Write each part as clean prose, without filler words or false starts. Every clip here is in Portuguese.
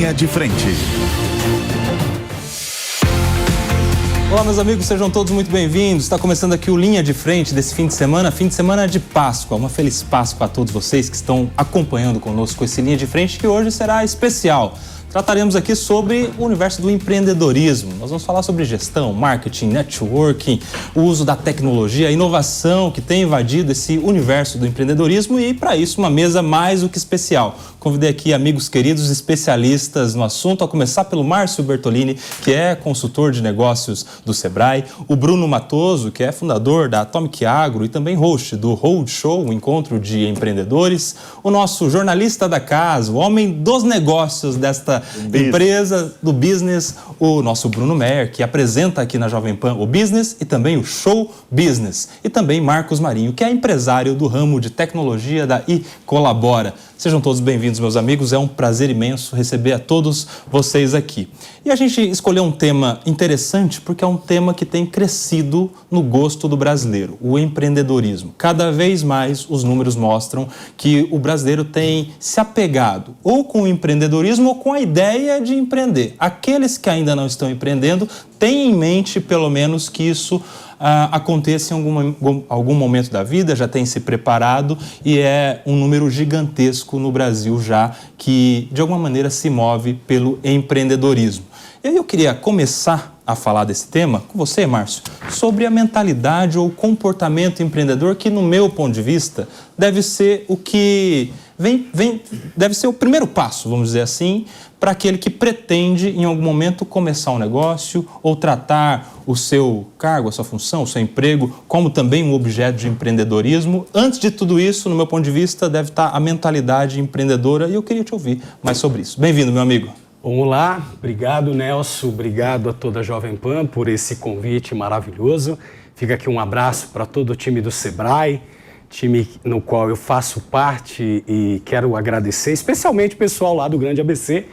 Linha de Frente. Olá, meus amigos, sejam todos muito bem-vindos. Está começando aqui o Linha de Frente desse fim de semana de Páscoa. Uma feliz Páscoa a todos vocês que estão acompanhando conosco esse Linha de Frente, que hoje será especial. Trataremos aqui sobre o universo do empreendedorismo. Nós vamos falar sobre gestão, marketing, networking, o uso da tecnologia, a inovação que tem invadido esse universo do empreendedorismo e, para isso, uma mesa mais do que especial. Convidei aqui amigos queridos, especialistas no assunto, a começar pelo Márcio Bertolini, que é consultor de negócios do Sebrae, o Bruno Matoso, que é fundador da Atomic Agro e também host do Roadshow, o encontro de empreendedores, o nosso jornalista da casa, o homem dos negócios desta empresa, do business, o nosso Bruno Meyer, que apresenta aqui na Jovem Pan o Business e também o Show Business. E também Marcos Marinho, que é empresário do ramo de tecnologia da iColabora. Sejam todos bem-vindos, meus amigos. É um prazer imenso receber a todos vocês aqui. E a gente escolheu um tema interessante porque é um tema que tem crescido no gosto do brasileiro, o empreendedorismo. Cada vez mais os números mostram que o brasileiro tem se apegado ou com o empreendedorismo ou com a ideia de empreender. Aqueles que ainda não estão empreendendo têm em mente, pelo menos, que isso aconteça em algum momento da vida, já tem se preparado e é um número gigantesco no Brasil já que, de alguma maneira, se move pelo empreendedorismo. E aí eu queria começar a falar desse tema com você, Márcio, sobre a mentalidade ou comportamento empreendedor que, no meu ponto de vista, deve ser o que deve ser o primeiro passo, vamos dizer assim, para aquele que pretende, em algum momento, começar um negócio ou tratar o seu cargo, a sua função, o seu emprego, como também um objeto de empreendedorismo. Antes de tudo isso, no meu ponto de vista, deve estar a mentalidade empreendedora e eu queria te ouvir mais sobre isso. Bem-vindo, meu amigo. Vamos lá, obrigado, Nelson, obrigado a toda a Jovem Pan por esse convite maravilhoso. Fica aqui um abraço para todo o time do Sebrae, time no qual eu faço parte e quero agradecer, especialmente o pessoal lá do Grande ABC,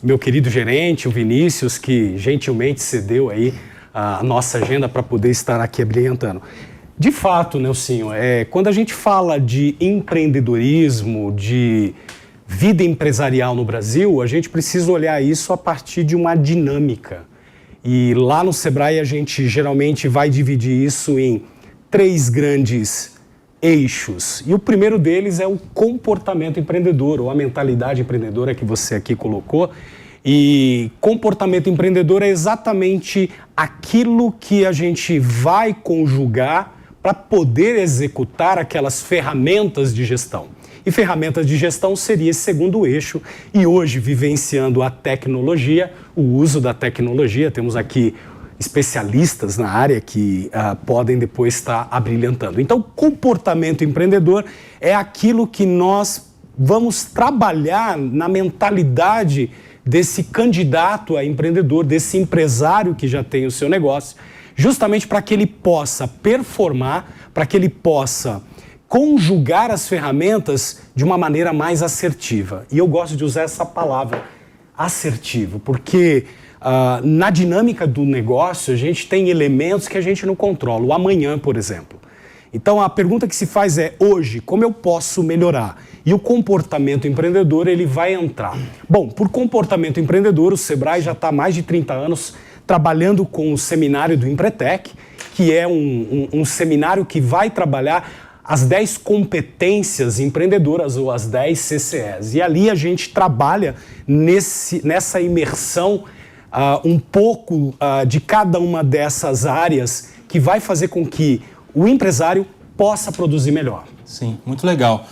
meu querido gerente, o Vinícius, que gentilmente cedeu aí a nossa agenda para poder estar aqui abrilhantando. De fato, Nelsinho, quando a gente fala de empreendedorismo, de vida empresarial no Brasil, a gente precisa olhar isso a partir de uma dinâmica. E lá no Sebrae a gente geralmente vai dividir isso em 3 grandes eixos. E o primeiro deles é o comportamento empreendedor, ou a mentalidade empreendedora que você aqui colocou. E comportamento empreendedor é exatamente aquilo que a gente vai conjugar para poder executar aquelas ferramentas de gestão. E ferramentas de gestão seria esse segundo eixo. E hoje, vivenciando a tecnologia, o uso da tecnologia, temos aqui especialistas na área que podem depois estar abrilhantando. Então, comportamento empreendedor é aquilo que nós vamos trabalhar na mentalidade desse candidato a empreendedor, desse empresário que já tem o seu negócio, justamente para que ele possa performar, para que ele possa conjugar as ferramentas de uma maneira mais assertiva. E eu gosto de usar essa palavra, assertivo, porque na dinâmica do negócio a gente tem elementos que a gente não controla. O amanhã, por exemplo. Então a pergunta que se faz é, hoje, como eu posso melhorar? E o comportamento empreendedor, ele vai entrar. Bom, por comportamento empreendedor, o Sebrae já está há mais de 30 anos trabalhando com o seminário do Empretec, que é um seminário que vai trabalhar as 10 competências empreendedoras ou as 10 CCEs. E ali a gente trabalha nessa imersão um pouco de cada uma dessas áreas que vai fazer com que o empresário possa produzir melhor. Sim, muito legal.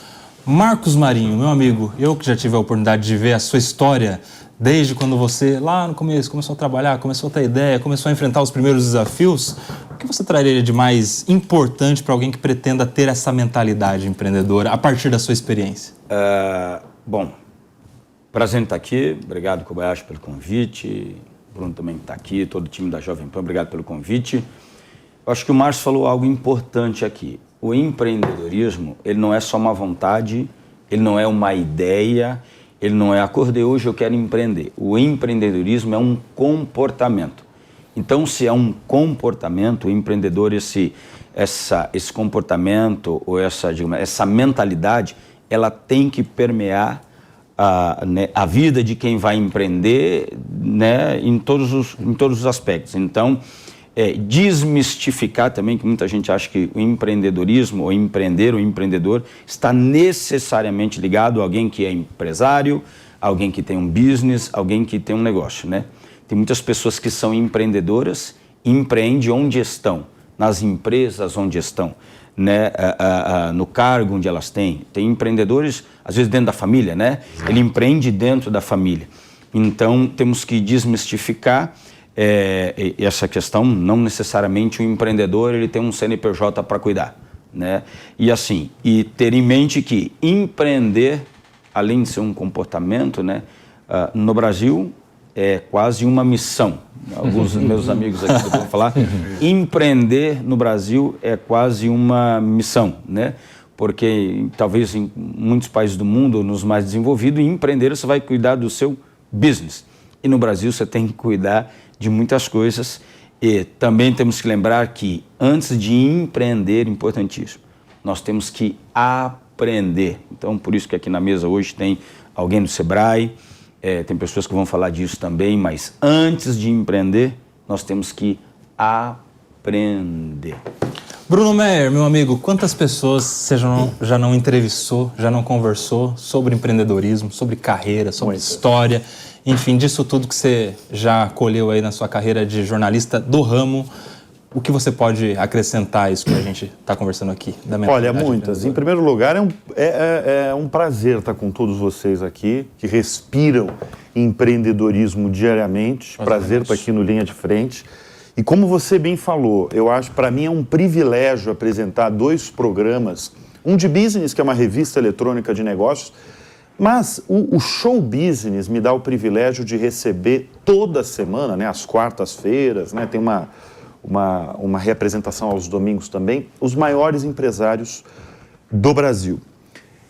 Marcos Marinho, meu amigo, eu que já tive a oportunidade de ver a sua história desde quando você, lá no começo, começou a trabalhar, começou a ter ideia, começou a enfrentar os primeiros desafios, o que você traria de mais importante para alguém que pretenda ter essa mentalidade empreendedora a partir da sua experiência? Bom, prazer em estar aqui, obrigado, Kobayashi, pelo convite, Bruno também está aqui, todo o time da Jovem Pan, obrigado pelo convite. Eu acho que o Márcio falou algo importante aqui. O empreendedorismo, ele não é só uma vontade, ele não é uma ideia, ele não é acordei hoje, eu quero empreender. O empreendedorismo é um comportamento. Então, se é um comportamento, o empreendedor, esse comportamento ou essa mentalidade, ela tem que permear a vida de quem vai empreender, né, em todos os aspectos. Então, desmistificar também, que muita gente acha que o empreendedorismo, ou empreender, o empreendedor, está necessariamente ligado a alguém que é empresário, alguém que tem um business, alguém que tem um negócio, né? Tem muitas pessoas que são empreendedoras, empreendem onde estão, nas empresas onde estão, né? No cargo onde elas têm. Tem empreendedores, às vezes dentro da família, né? Ele empreende dentro da família. Então, temos que desmistificar essa questão. Não necessariamente o empreendedor ele tem um CNPJ para cuidar, né? E ter em mente que empreender, além de ser um comportamento, né, no Brasil é quase uma missão. Alguns dos meus amigos aqui vão falar, empreender no Brasil é quase uma missão, né? Porque talvez em muitos países do mundo, nos mais desenvolvidos, empreender você vai cuidar do seu business. E no Brasil você tem que cuidar de muitas coisas. E também temos que lembrar que antes de empreender, importantíssimo, nós temos que aprender. Então, por isso que aqui na mesa hoje tem alguém do Sebrae, tem pessoas que vão falar disso também, mas antes de empreender, nós temos que aprender. Bruno Meyer, meu amigo, quantas pessoas você já não entrevistou, já não conversou sobre empreendedorismo, sobre carreira, sobre história, enfim, disso tudo que você já colheu aí na sua carreira de jornalista do ramo? O que você pode acrescentar a isso que a gente está conversando aqui? Olha, muitas. Em primeiro lugar, é um prazer estar com todos vocês aqui, que respiram empreendedorismo diariamente. Prazer estar aqui no Linha de Frente. E como você bem falou, eu acho, para mim é um privilégio apresentar 2 programas. Um de business, que é uma revista eletrônica de negócios, mas o Show Business me dá o privilégio de receber toda semana, né, às quartas-feiras, né, tem uma reapresentação aos domingos também, os maiores empresários do Brasil.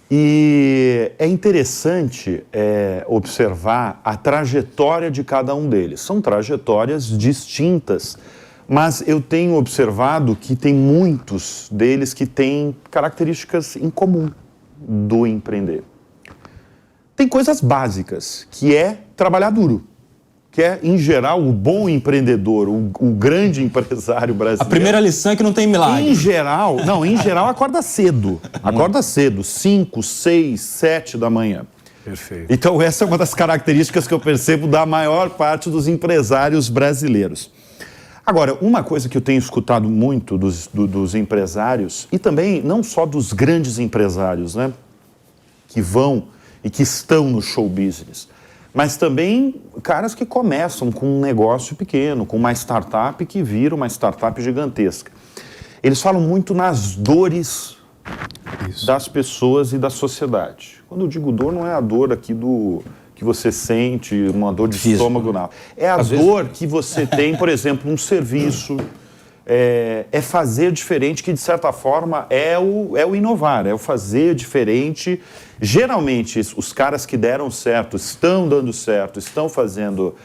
E é interessante observar a trajetória de cada um deles. São trajetórias distintas, mas eu tenho observado que tem muitos deles que têm características em comum do empreender. Tem coisas básicas, que é trabalhar duro. Que é, em geral, o bom empreendedor, o grande empresário brasileiro. A primeira lição é que não tem milagre. Em geral acorda cedo. Acorda cedo, 5, 6, 7 da manhã. Perfeito. Então, essa é uma das características que eu percebo da maior parte dos empresários brasileiros. Agora, uma coisa que eu tenho escutado muito dos empresários, e também não só dos grandes empresários, né, que vão e que estão no show business, mas também caras que começam com um negócio pequeno, com uma startup que vira uma startup gigantesca. Eles falam muito nas dores das pessoas e da sociedade. Quando eu digo dor, não é a dor aqui que você sente, uma dor de estômago, não. É a dor que você tem, por exemplo, num serviço, é fazer diferente, que de certa forma é o inovar, é o fazer diferente. Geralmente, os caras que deram certo, estão dando certo, estão fazendo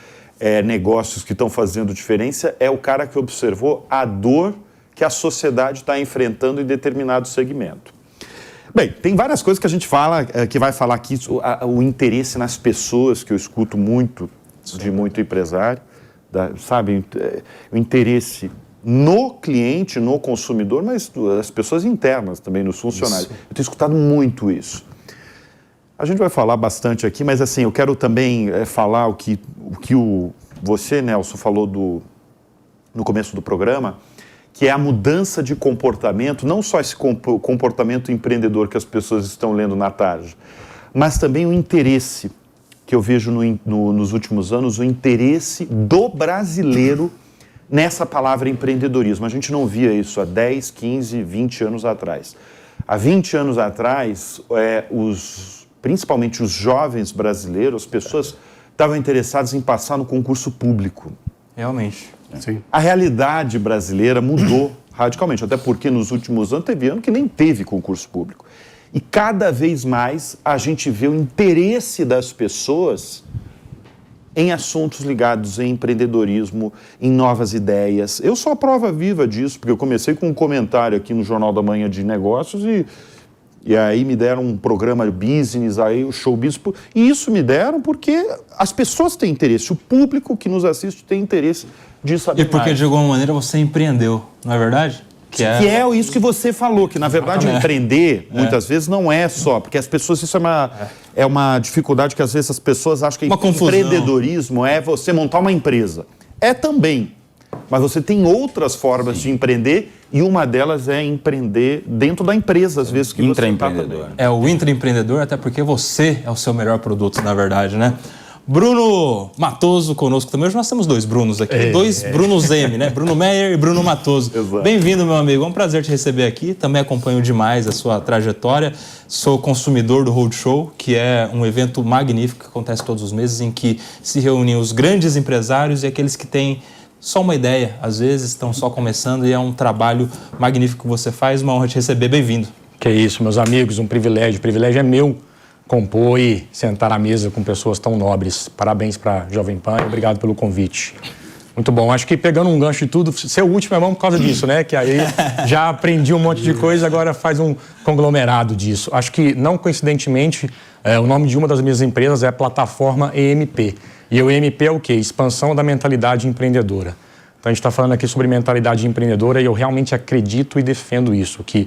negócios que estão fazendo diferença, é o cara que observou a dor que a sociedade está enfrentando em determinado segmento. Bem, tem várias coisas que a gente fala, que vai falar aqui, o interesse nas pessoas, que eu escuto muito, de muito empresário, sabe, o interesse no cliente, no consumidor, mas as pessoas internas também, nos funcionários. Isso. Eu tenho escutado muito isso. A gente vai falar bastante aqui, mas assim, eu quero também falar o que você, Nelson, falou no começo do programa, que é a mudança de comportamento, não só esse comportamento empreendedor que as pessoas estão lendo na tarde, mas também o interesse que eu vejo nos últimos anos, o interesse do brasileiro nessa palavra empreendedorismo. A gente não via isso há 10, 15, 20 anos atrás. Há 20 anos atrás, principalmente os jovens brasileiros, as pessoas estavam interessadas em passar no concurso público. Realmente. Sim. A realidade brasileira mudou radicalmente, até porque nos últimos anos teve ano que nem teve concurso público. E cada vez mais a gente vê o interesse das pessoas em assuntos ligados em empreendedorismo, em novas ideias. Eu sou a prova viva disso, porque eu comecei com um comentário aqui no Jornal da Manhã de Negócios e E aí me deram um programa de business, aí o show business. E isso me deram porque as pessoas têm interesse, o público que nos assiste tem interesse de saber mais. E porque, de alguma maneira, você empreendeu, não é verdade? Que é isso que você falou, que na verdade empreender muitas vezes não é só, porque as pessoas, isso é uma dificuldade que às vezes as pessoas acham que empreendedorismo é você montar uma empresa. É também, mas você tem outras formas de empreender e uma delas é empreender dentro da empresa, às vezes que você está também. É o intraempreendedor, até porque você é o seu melhor produto, na verdade, né? Bruno Matoso conosco também. Hoje nós temos dois Brunos aqui, dois Brunos M, né? Bruno Meyer e Bruno Matoso. Bem-vindo, meu amigo. É um prazer te receber aqui. Também acompanho demais a sua trajetória. Sou consumidor do Roadshow, que é um evento magnífico que acontece todos os meses, em que se reúnem os grandes empresários e aqueles que têm só uma ideia, às vezes estão só começando, e é um trabalho magnífico que você faz. Uma honra te receber. Bem-vindo. Que isso, meus amigos, um privilégio. O privilégio é meu compor e sentar à mesa com pessoas tão nobres. Parabéns para a Jovem Pan e obrigado pelo convite. Muito bom. Acho que pegando um gancho de tudo, ser o último é bom por causa disso, né? Que aí já aprendi um monte de coisa, agora faz um conglomerado disso. Acho que, não coincidentemente, o nome de uma das minhas empresas é a plataforma EMP. E o EMP é o quê? Expansão da mentalidade empreendedora. Então a gente está falando aqui sobre mentalidade empreendedora e eu realmente acredito e defendo isso, que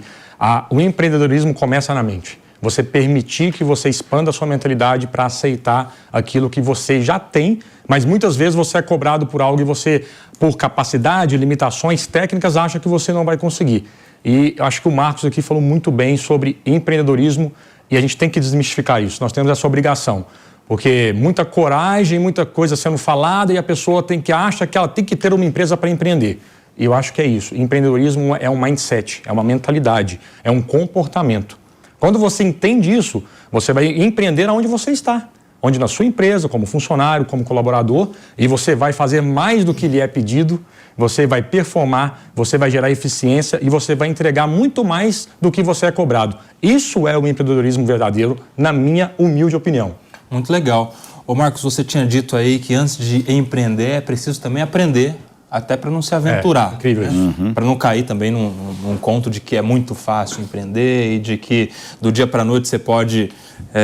o empreendedorismo começa na mente. Você permitir que você expanda a sua mentalidade para aceitar aquilo que você já tem, mas muitas vezes você é cobrado por algo e você, por capacidade, limitações técnicas, acha que você não vai conseguir. E acho que o Marcos aqui falou muito bem sobre empreendedorismo e a gente tem que desmistificar isso. Nós temos essa obrigação, porque muita coragem, muita coisa sendo falada e a pessoa acha que ela tem que ter uma empresa para empreender. E eu acho que é isso. Empreendedorismo é um mindset, é uma mentalidade, é um comportamento. Quando você entende isso, você vai empreender aonde você está. Onde na sua empresa, como funcionário, como colaborador, e você vai fazer mais do que lhe é pedido, você vai performar, você vai gerar eficiência e você vai entregar muito mais do que você é cobrado. Isso é o empreendedorismo verdadeiro, na minha humilde opinião. Muito legal. Ô Marcos, você tinha dito aí que antes de empreender é preciso também aprender, até para não se aventurar. Incrível isso. Para não cair também num conto de que é muito fácil empreender e de que do dia para a noite você pode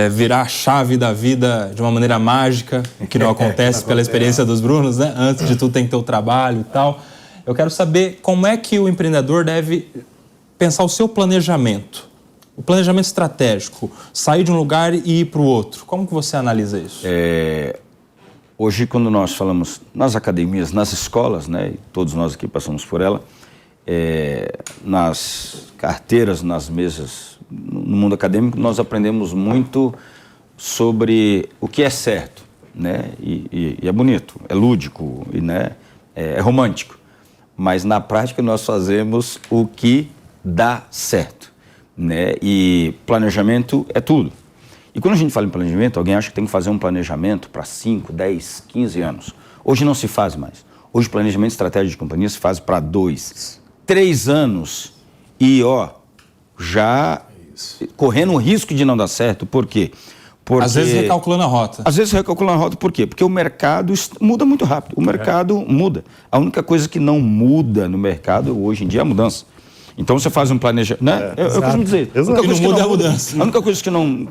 virar a chave da vida de uma maneira mágica, o que não acontece pela experiência dos Brunos, né? Antes de tudo tem que ter o trabalho e tal. Eu quero saber como é que o empreendedor deve pensar o seu planejamento. O planejamento estratégico, sair de um lugar e ir para o outro. Como que você analisa isso? Hoje, quando nós falamos nas academias, nas escolas, né, e todos nós aqui passamos por ela, nas carteiras, nas mesas, no mundo acadêmico, nós aprendemos muito sobre o que é certo, né, e é bonito, é lúdico, e, né, é romântico, mas na prática nós fazemos o que dá certo, né, e planejamento é tudo. E quando a gente fala em planejamento, alguém acha que tem que fazer um planejamento para 5, 10, 15 anos. Hoje não se faz mais. Hoje o planejamento estratégico de companhia se faz para 2, 3 anos e, já correndo o risco de não dar certo. Por quê? Porque, às vezes recalculando a rota. Às vezes recalculando a rota, por quê? Porque o mercado muda muito rápido. O mercado muda. A única coisa que não muda no mercado hoje em dia é a mudança. Então você faz um planejamento, né? Eu costumo dizer. O que não muda é a mudança. A única coisa que não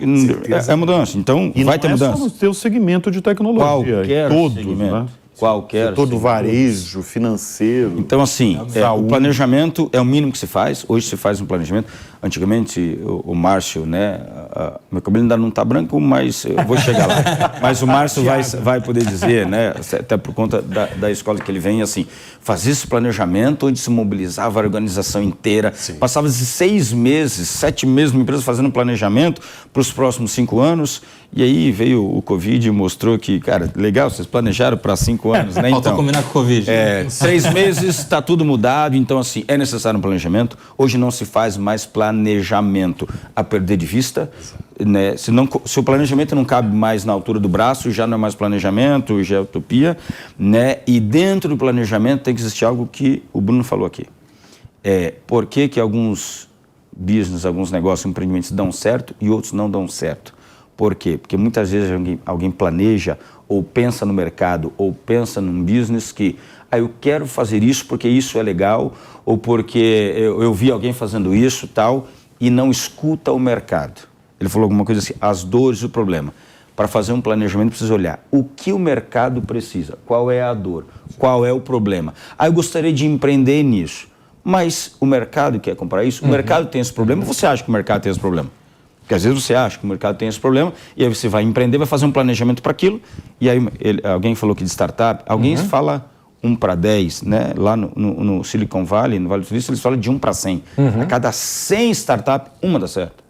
é a mudança. Então vai ter mudança. E não é só no seu segmento de tecnologia. Qualquer segmento. Né? Qualquer setor do varejo, financeiro. Então, assim, o planejamento é o mínimo que se faz. Hoje se faz um planejamento. Antigamente, o Márcio, né? Meu cabelo ainda não está branco, mas eu vou chegar lá. Mas o Márcio vai poder dizer, né? Até por conta da escola que ele vem, assim, fazia esse planejamento onde se mobilizava a organização inteira. Sim. Passava-se 6 meses, 7 meses numa empresa fazendo um planejamento para os próximos 5 anos. E aí veio o Covid e mostrou que, cara, legal, vocês planejaram para 5 anos, né? Faltou combinar com o Covid. 6 meses, está tudo mudado, então assim, é necessário um planejamento. Hoje não se faz mais planejamento a perder de vista, né? Se o planejamento não cabe mais na altura do braço, já não é mais planejamento, já é utopia, né? E dentro do planejamento tem que existir algo que o Bruno falou aqui. Por que alguns business, alguns negócios, empreendimentos dão certo e outros não dão certo? Por quê? Porque muitas vezes alguém planeja ou pensa no mercado ou pensa num business que eu quero fazer isso porque isso é legal ou porque eu vi alguém fazendo isso tal e não escuta o mercado. Ele falou alguma coisa assim, as dores e o problema. Para fazer um planejamento, precisa olhar o que o mercado precisa, qual é a dor, qual é o problema. Eu gostaria de empreender nisso, mas o mercado quer comprar isso? O mercado tem esse problema ou você acha que o mercado tem esse problema? Porque às vezes você acha que o mercado tem esse problema e aí você vai empreender, vai fazer um planejamento para aquilo e aí alguém falou que de startup, alguém fala 1 para 10, né? Lá no Silicon Valley, no Vale do Silício, eles falam de 1 para 100. A cada 100 startups, uma dá certo.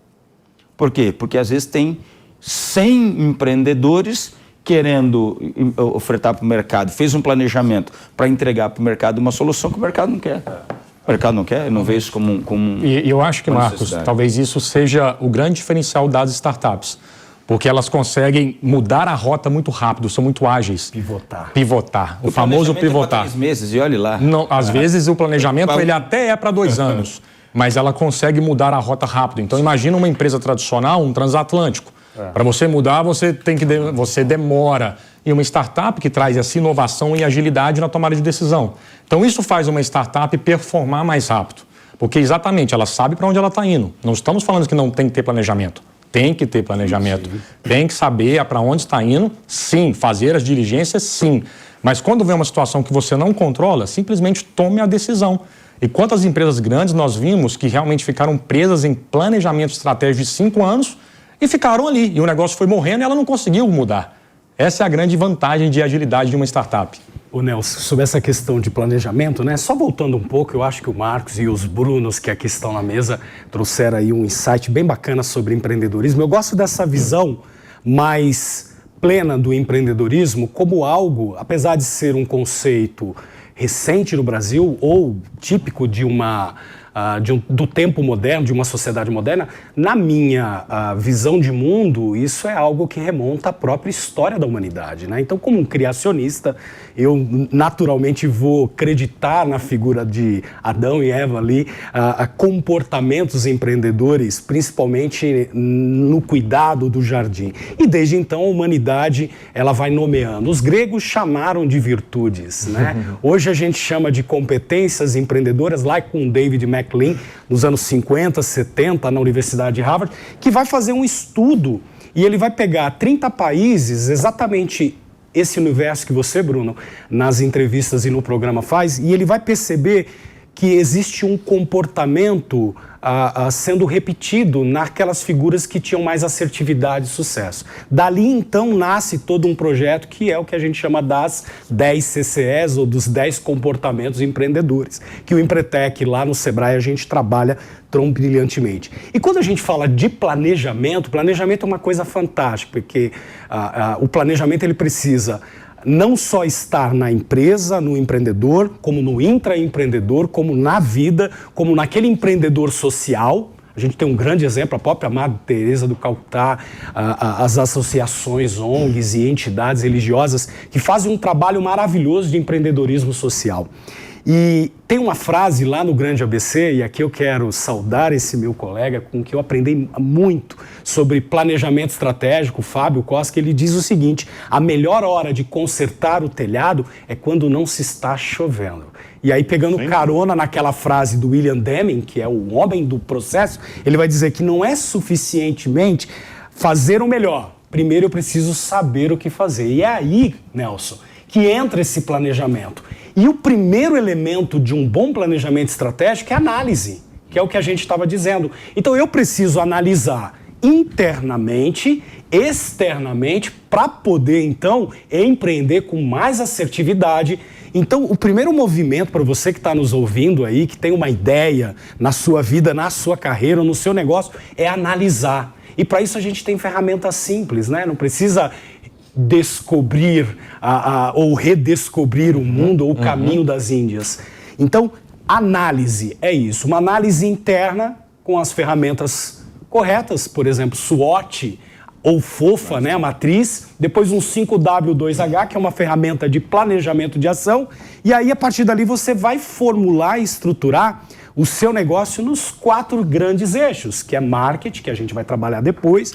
Por quê? Porque às vezes tem 100 empreendedores querendo ofertar para o mercado, fez um planejamento para entregar para o mercado uma solução que o mercado não quer. O mercado não quer, não vê isso como E eu acho que, Marcos, talvez isso seja o grande diferencial das startups, porque elas conseguem mudar a rota muito rápido, são muito ágeis. Pivotar. O famoso pivotar. 3 meses e olhe lá. Não, às vezes o planejamento ele até é para 2 anos, mas ela consegue mudar a rota rápido. Então imagina uma empresa tradicional, um transatlântico. Para você mudar, você demora. E uma startup que traz essa inovação e agilidade na tomada de decisão. Então isso faz uma startup performar mais rápido. Porque exatamente, ela sabe para onde ela está indo. Não estamos falando que não tem que ter planejamento. Tem que ter planejamento. Sim. Tem que saber para onde está indo, sim. Fazer as diligências, sim. Mas quando vem uma situação que você não controla, simplesmente tome a decisão. E quantas empresas grandes nós vimos que realmente ficaram presas em planejamento estratégico de 5 anos e ficaram ali. E o negócio foi morrendo e ela não conseguiu mudar. Essa é a grande vantagem de agilidade de uma startup. Ô Nelson, sobre essa questão de planejamento, né? Só voltando um pouco, eu acho que o Marcos e os Brunos que aqui estão na mesa trouxeram aí um insight bem bacana sobre empreendedorismo. Eu gosto dessa visão mais plena do empreendedorismo como algo, apesar de ser um conceito recente no Brasil ou típico de do tempo moderno, de uma sociedade moderna, na minha visão de mundo, isso é algo que remonta à própria história da humanidade, né? Então, como um criacionista, eu naturalmente vou acreditar na figura de Adão e Eva ali, a comportamentos empreendedores, principalmente no cuidado do jardim. E desde então a humanidade ela vai nomeando. Os gregos chamaram de virtudes, né? Hoje a gente chama de competências empreendedoras, lá com David McLean, nos anos 50, 70, na Universidade de Harvard, que vai fazer um estudo e ele vai pegar 30 países, exatamente esse universo que você, Bruno, nas entrevistas e no programa faz, e ele vai perceber que existe um comportamento sendo repetido naquelas figuras que tinham mais assertividade e sucesso. Dali, então, nasce todo um projeto que é o que a gente chama das 10 CCEs, ou dos 10 comportamentos empreendedores, que o Empretec, lá no Sebrae, a gente trabalha brilhantemente. E quando a gente fala de planejamento, planejamento é uma coisa fantástica, porque o planejamento ele precisa não só estar na empresa, no empreendedor, como no intraempreendedor, como na vida, como naquele empreendedor social. A gente tem um grande exemplo, a própria Madre Teresa do Calcutá, as associações, ONGs e entidades religiosas que fazem um trabalho maravilhoso de empreendedorismo social. E tem uma frase lá no Grande ABC, e aqui eu quero saudar esse meu colega com que eu aprendi muito sobre planejamento estratégico, Fábio Costa, ele diz o seguinte: a melhor hora de consertar o telhado é quando não se está chovendo. E aí, pegando carona naquela frase do William Deming, que é o homem do processo, ele vai dizer que não é suficientemente fazer o melhor. Primeiro eu preciso saber o que fazer. E é aí, Nelson, que entra esse planejamento. E o primeiro elemento de um bom planejamento estratégico é a análise, que é o que a gente estava dizendo. Então eu preciso analisar internamente, externamente, para poder então empreender com mais assertividade. Então o primeiro movimento para você que está nos ouvindo aí, que tem uma ideia na sua vida, na sua carreira, no seu negócio, é analisar. E para isso a gente tem ferramentas simples, né? Não precisa descobrir ou redescobrir o mundo ou o caminho das Índias. Então, análise é isso. Uma análise interna com as ferramentas corretas, por exemplo, SWOT ou FOFA, né, a matriz, depois um 5W2H, que é uma ferramenta de planejamento de ação, e aí a partir dali você vai formular e estruturar o seu negócio nos 4 grandes eixos, que é marketing, que a gente vai trabalhar depois,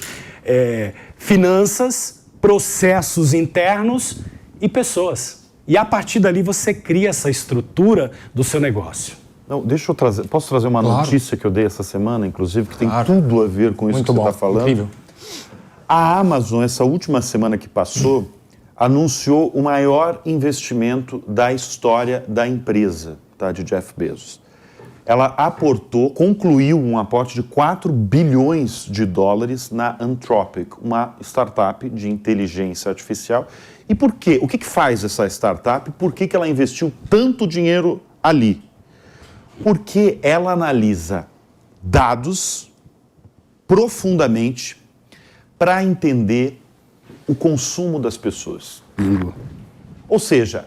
finanças, processos internos e pessoas. E a partir dali você cria essa estrutura do seu negócio. Não, deixa eu trazer. Posso trazer uma notícia que eu dei essa semana, inclusive, que tem tudo a ver com isso Muito que bom, você está falando? incrível. A Amazon, essa última semana que passou, anunciou o maior investimento da história da empresa, tá, de Jeff Bezos. Ela concluiu um aporte de 4 bilhões de dólares na Anthropic, uma startup de inteligência artificial. E por quê? O que faz essa startup? Por que ela investiu tanto dinheiro ali? Porque ela analisa dados profundamente para entender o consumo das pessoas. Ou seja,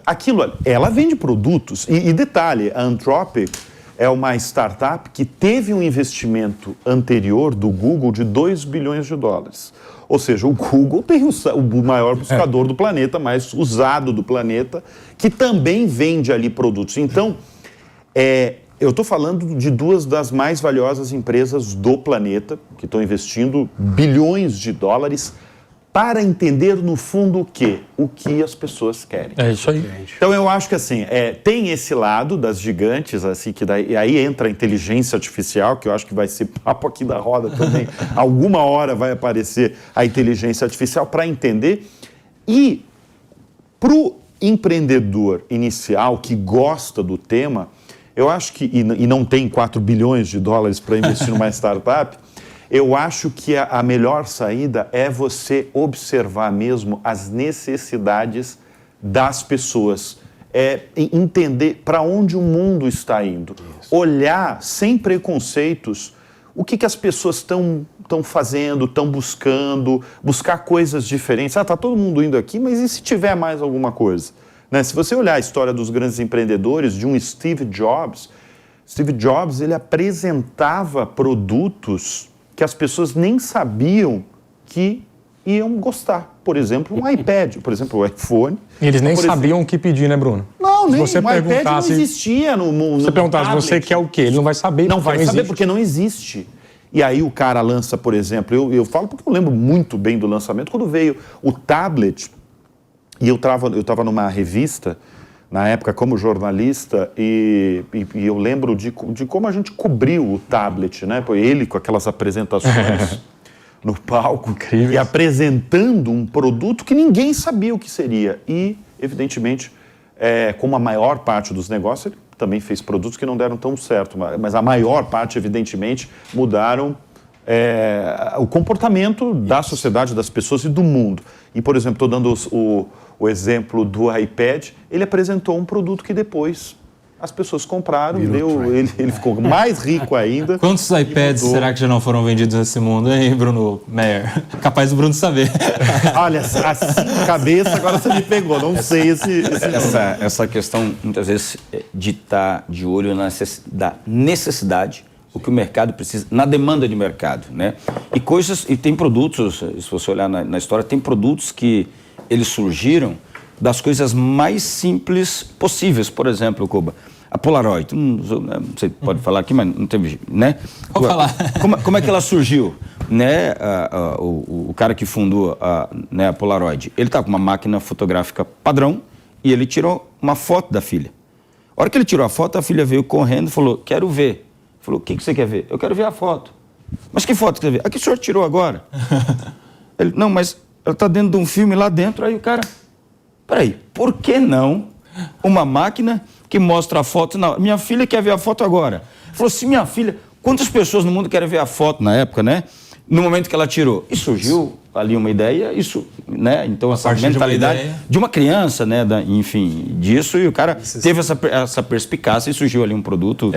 ela vende produtos. E detalhe, a Anthropic é uma startup que teve um investimento anterior do Google de 2 bilhões de dólares. Ou seja, o Google tem o maior buscador do planeta, mais usado do planeta, que também vende ali produtos. Então, eu estou falando de duas das mais valiosas empresas do planeta, que estão investindo bilhões de dólares para entender, no fundo, o quê? O que as pessoas querem. É isso aí. Então, eu acho que, assim, tem esse lado das gigantes, assim, e aí entra a inteligência artificial, que eu acho que vai ser papo aqui da roda também. Alguma hora vai aparecer a inteligência artificial para entender. E, para o empreendedor inicial que gosta do tema, eu acho que, e não tem 4 bilhões de dólares para investir numa startup, eu acho que a melhor saída é você observar mesmo as necessidades das pessoas, entender para onde o mundo está indo, olhar sem preconceitos o que as pessoas estão fazendo, estão buscar coisas diferentes. Está todo mundo indo aqui, mas e se tiver mais alguma coisa? Né? Se você olhar a história dos grandes empreendedores, de um Steve Jobs, ele apresentava produtos que as pessoas nem sabiam que iam gostar. Por exemplo, um iPad, por exemplo, o iPhone. E eles nem sabiam o que pedir, né, Bruno? Não, nem. Se você o iPad não existia no mundo. Você perguntasse, você quer o quê? Ele não vai saber. Não vai saber porque não existe. E aí o cara lança, por exemplo, eu falo porque eu lembro muito bem do lançamento, quando veio o tablet, e eu estava numa revista, na época como jornalista, e eu lembro de como a gente cobriu o tablet, né? Ele com aquelas apresentações no palco, incrível, e apresentando um produto que ninguém sabia o que seria. E, evidentemente, como a maior parte dos negócios, ele também fez produtos que não deram tão certo, mas a maior parte, evidentemente, mudaram o comportamento da sociedade, das pessoas e do mundo. E, por exemplo, estou dando o exemplo do iPad, ele apresentou um produto que depois as pessoas compraram, ele ficou mais rico ainda. Quantos iPads será que já não foram vendidos nesse mundo, hein, Bruno Meyer? Capaz do Bruno saber. Olha, assim de cabeça, agora você me pegou, não sei essa questão, muitas vezes, de estar de olho na necessidade, o que o mercado precisa, na demanda de mercado, né? E tem produtos, se você olhar na história, tem produtos que eles surgiram das coisas mais simples possíveis. Por exemplo, Cuba, a Polaroid, você pode falar aqui, mas não teve, né? Vou falar. Como é que ela surgiu? Né? O cara que fundou a Polaroid, ele estava com uma máquina fotográfica padrão e ele tirou uma foto da filha. A hora que ele tirou a foto, a filha veio correndo e falou, quero ver. Falou, o que você quer ver? Eu quero ver a foto. Mas que foto você quer ver? A que o senhor tirou agora? Ele, não, mas ela está dentro de um filme lá dentro. Aí o cara, peraí, por que não uma máquina que mostra a foto? Não, minha filha quer ver a foto agora. Falou, se minha filha... Quantas pessoas no mundo querem ver a foto na época, né? No momento que ela tirou. E surgiu ali uma ideia, isso, né? Então, essa mentalidade de uma criança, né? Enfim, disso. E o cara teve essa perspicácia e surgiu ali um produto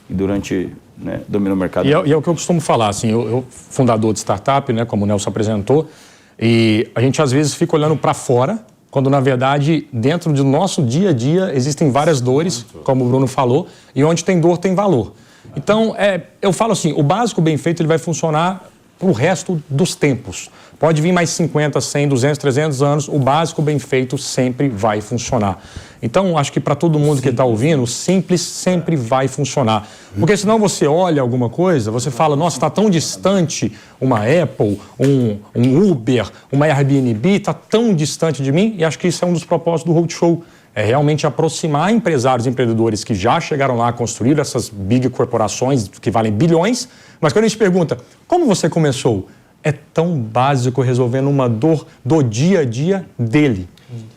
e durante... Né, dominou o mercado. E é o que eu costumo falar, assim, eu fundador de startup, né, como o Nelson apresentou, e a gente às vezes fica olhando para fora, quando na verdade dentro do nosso dia a dia existem várias dores, como o Bruno falou, e onde tem dor tem valor. Então, eu falo assim, o básico bem feito ele vai funcionar para o resto dos tempos. Pode vir mais 50, 100, 200, 300 anos, o básico bem feito sempre vai funcionar. Então, acho que para todo mundo que está ouvindo, o simples sempre vai funcionar. Porque senão você olha alguma coisa, você fala, nossa, está tão distante uma Apple, um Uber, uma Airbnb, está tão distante de mim, e acho que isso é um dos propósitos do Roadshow. É realmente aproximar empresários e empreendedores que já chegaram lá, construíram essas big corporações que valem bilhões, mas quando a gente pergunta, como você começou? É tão básico, resolvendo uma dor do dia a dia dele.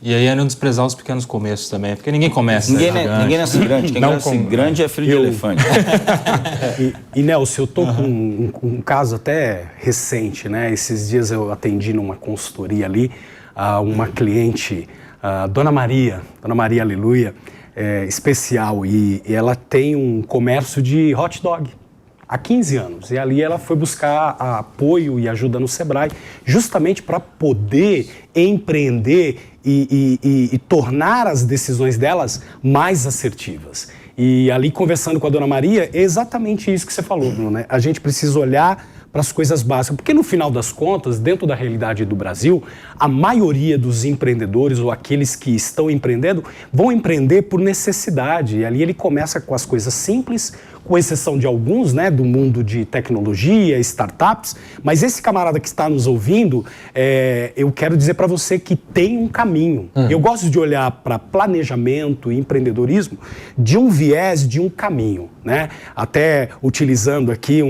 E aí é não desprezar os pequenos começos também, porque ninguém começa. Ninguém nasce grande, quem nasce grande é filho de elefante. E Nelson, eu tô com um caso até recente, né? Esses dias eu atendi numa consultoria ali, uma cliente, Dona Maria Aleluia, especial, e ela tem um comércio de hot dog há 15 anos. E ali ela foi buscar apoio e ajuda no Sebrae, justamente para poder empreender e tornar as decisões delas mais assertivas. E ali, conversando com a Dona Maria, é exatamente isso que você falou, Bruno, né? A gente precisa olhar para as coisas básicas, porque no final das contas, dentro da realidade do Brasil, a maioria dos empreendedores ou aqueles que estão empreendendo vão empreender por necessidade. E ali ele começa com as coisas simples, com exceção de alguns, né, do mundo de tecnologia, startups, mas esse camarada que está nos ouvindo, eu quero dizer para você que tem um caminho. Eu gosto de olhar para planejamento e empreendedorismo de um viés, de um caminho, né? Até utilizando aqui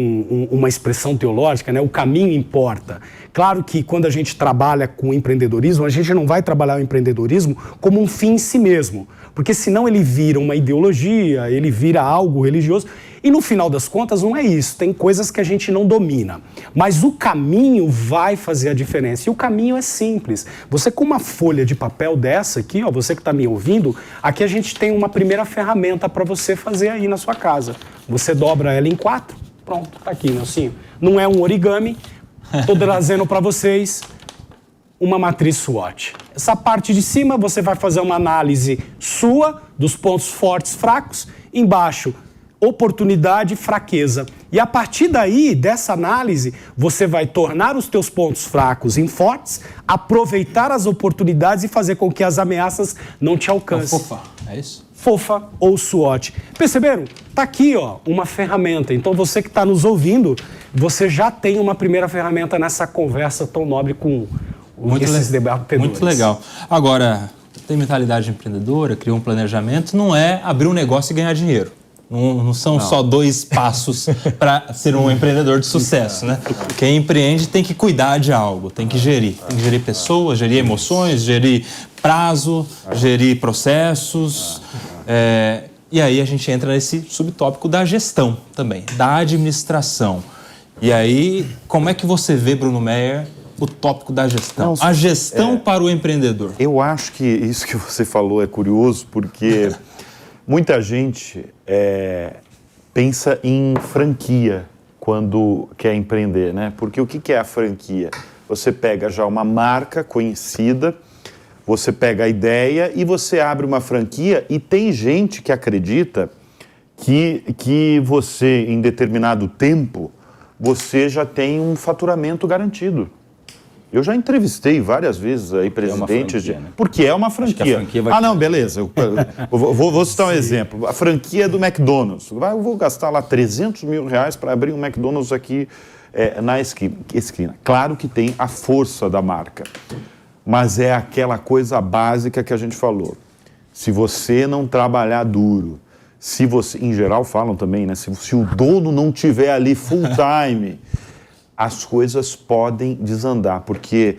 uma expressão teológica, né? O caminho importa. Claro que quando a gente trabalha com empreendedorismo, a gente não vai trabalhar o empreendedorismo como um fim em si mesmo, porque senão ele vira uma ideologia, ele vira algo religioso, e no final das contas não é isso, tem coisas que a gente não domina, mas o caminho vai fazer a diferença, e o caminho é simples. Você com uma folha de papel dessa aqui, ó, você que está me ouvindo, aqui a gente tem uma primeira ferramenta para você fazer aí na sua casa. Você dobra ela em 4, pronto, tá aqui, Nelsinho. Não é um origami, estou trazendo para vocês uma matriz SWOT. Essa parte de cima você vai fazer uma análise sua dos pontos fortes, fracos. Embaixo, oportunidade, fraqueza. E a partir daí, dessa análise, você vai tornar os teus pontos fracos em fortes, aproveitar as oportunidades e fazer com que as ameaças não te alcancem. Fofa, é isso? Fofa ou SWOT. Perceberam? Tá aqui, ó, uma ferramenta. Então você que está nos ouvindo, você já tem uma primeira ferramenta nessa conversa tão nobre com esses debatedores. Muito legal. Agora, tem mentalidade empreendedora, criou um planejamento, não é abrir um negócio e ganhar dinheiro. Não são só 2 passos para ser um empreendedor de sucesso, né? Quem empreende tem que cuidar de algo, tem que gerir. Tem que gerir pessoas, gerir emoções, gerir prazo, gerir processos. E aí a gente entra nesse subtópico da gestão também, da administração. E aí, como é que você vê, Bruno Meyer, o tópico da gestão? A gestão para o empreendedor. Eu acho que isso que você falou é curioso, porque muita gente pensa em franquia quando quer empreender, né? Porque o que é a franquia? Você pega já uma marca conhecida, você pega a ideia e você abre uma franquia, e tem gente que acredita que você, em determinado tempo, você já tem um faturamento garantido. Eu já entrevistei várias vezes aí presidentes franquia, né? Porque é uma franquia. Franquia vai... Não, beleza. Vou citar um exemplo. A franquia do McDonald's. Eu vou gastar lá R$300 mil para abrir um McDonald's aqui na esquina. Claro que tem a força da marca, mas é aquela coisa básica que a gente falou. Se você não trabalhar duro, se você, em geral falam também, né? Se o dono não tiver ali full time, as coisas podem desandar, porque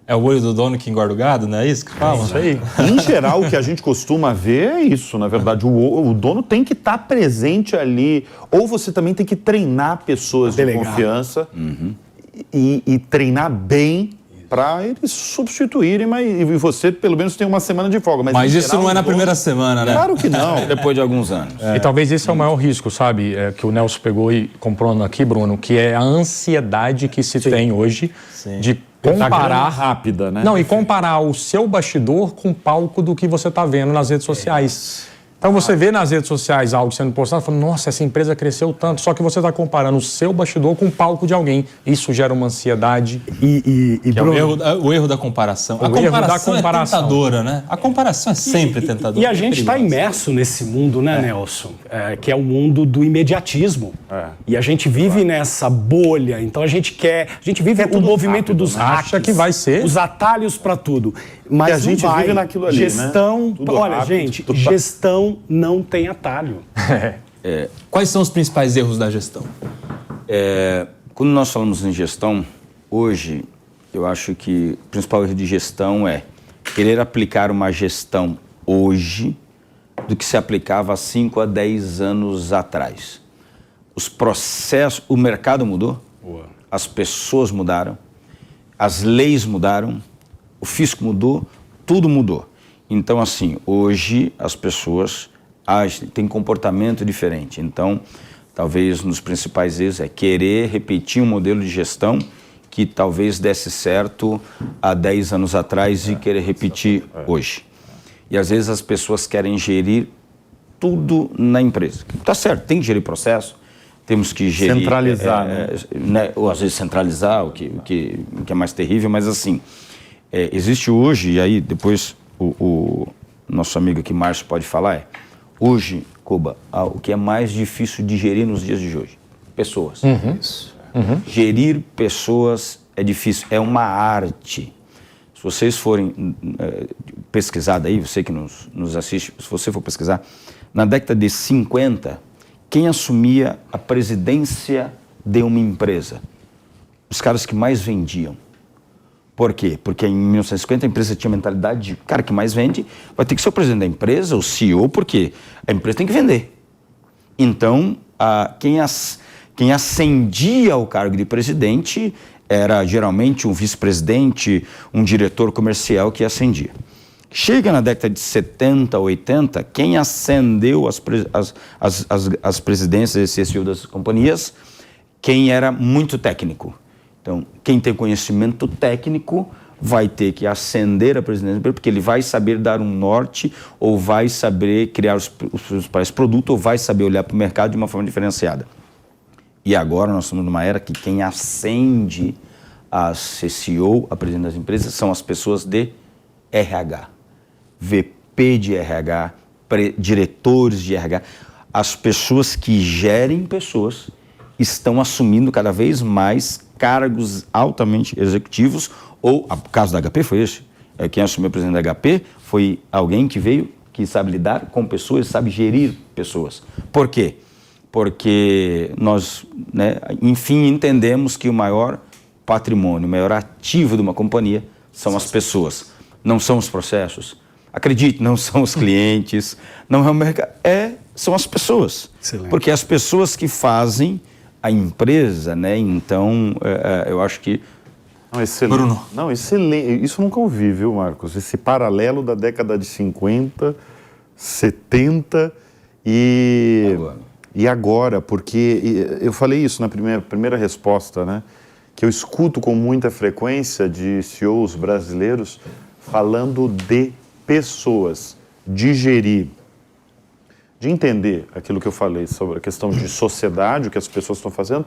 É o olho do dono que engorda o gado, não é isso que falam? Isso aí. em geral, o que a gente costuma ver é isso, na verdade. O dono tem que estar presente ali, ou você também tem que treinar pessoas de confiança e treinar bem para eles substituírem, e você pelo menos tem uma semana de folga. Mas em isso geral, não é na o dono- primeira semana, né? Claro que não. Depois de alguns anos. E talvez esse é o maior risco, sabe, que o Nelson pegou e comprou aqui, Bruno, que é a ansiedade que se tem hoje de comparar rápida, né? Não, e comparar o seu bastidor com o palco do que você está vendo nas redes sociais. Então você vê nas redes sociais algo sendo postado, falando, nossa, essa empresa cresceu tanto, só que você está comparando o seu bastidor com o palco de alguém. Isso gera uma ansiedade. É o erro da comparação. A comparação é tentadora, né? A comparação é sempre tentadora. E a gente está imerso nesse mundo, né, Nelson? Que é o mundo do imediatismo. E a gente vive nessa bolha, então a gente vive o movimento rápido, dos né? hacks, Acha que vai ser. os atalhos para tudo. Mas E a gente não vai. vive naquilo ali, Gestão, né? Tudo olha, rápido, gente, tudo gestão não tem atalho. Quais são os principais erros da gestão? Quando nós falamos em gestão, hoje, eu acho que o principal erro de gestão é querer aplicar uma gestão hoje do que se aplicava há 5 a 10 anos atrás. Os processos, o mercado mudou, as pessoas mudaram, as leis mudaram, o fisco mudou, tudo mudou. Então, assim, hoje as pessoas têm comportamento diferente. Então, talvez nos principais erros é querer repetir um modelo de gestão que talvez desse certo há 10 anos atrás e querer repetir hoje. E às vezes as pessoas querem gerir tudo na empresa. Tá certo, tem que gerir processo, temos que gerir... Centralizar, né? Ou às vezes centralizar, o que é mais terrível, mas assim, existe hoje, e aí depois o nosso amigo aqui, Márcio, pode falar, hoje, Cuba, o que é mais difícil de gerir nos dias de hoje? Pessoas. Gerir pessoas é difícil, é uma arte. Se vocês forem pesquisar daí, você que nos assiste, se você for pesquisar, na década de 50, quem assumia a presidência de uma empresa? Os caras que mais vendiam. Por quê? Porque em 1950 a empresa tinha a mentalidade de, cara, que mais vende vai ter que ser o presidente da empresa, o CEO, porque a empresa tem que vender. Então, quem ascendia ao cargo de presidente era geralmente um vice-presidente, um diretor comercial que ascendia. Chega na década de 70, 80, quem ascendeu as presidências e CEO das companhias, quem era muito técnico. Então, quem tem conhecimento técnico vai ter que ascender a presidência, porque ele vai saber dar um norte, ou vai saber criar os principais produtos, ou vai saber olhar para o mercado de uma forma diferenciada. E agora nós estamos numa era que quem ascende a CEO, a presidente das empresas, são as pessoas de RH, VP de RH, diretores de RH. As pessoas que gerem pessoas estão assumindo cada vez mais cargos altamente executivos, ou o caso da HP foi esse. Quem assumiu a presidência da HP foi alguém que sabe lidar com pessoas, sabe gerir pessoas. Por quê? Porque nós, enfim, entendemos que o maior patrimônio, o maior ativo de uma companhia são as pessoas, não são os processos. Acredite, não são os clientes, não é o mercado, são as pessoas. Excelente. Porque as pessoas que fazem a empresa, então eu acho que... Não, excelente. Bruno. Não, excelente. Isso eu nunca ouvi, viu, Marcos? Esse paralelo da década de 50, 70 e agora, porque eu falei isso na primeira resposta, que eu escuto com muita frequência de CEOs brasileiros falando de pessoas, de gerir, de entender aquilo que eu falei sobre a questão de sociedade, o que as pessoas estão fazendo,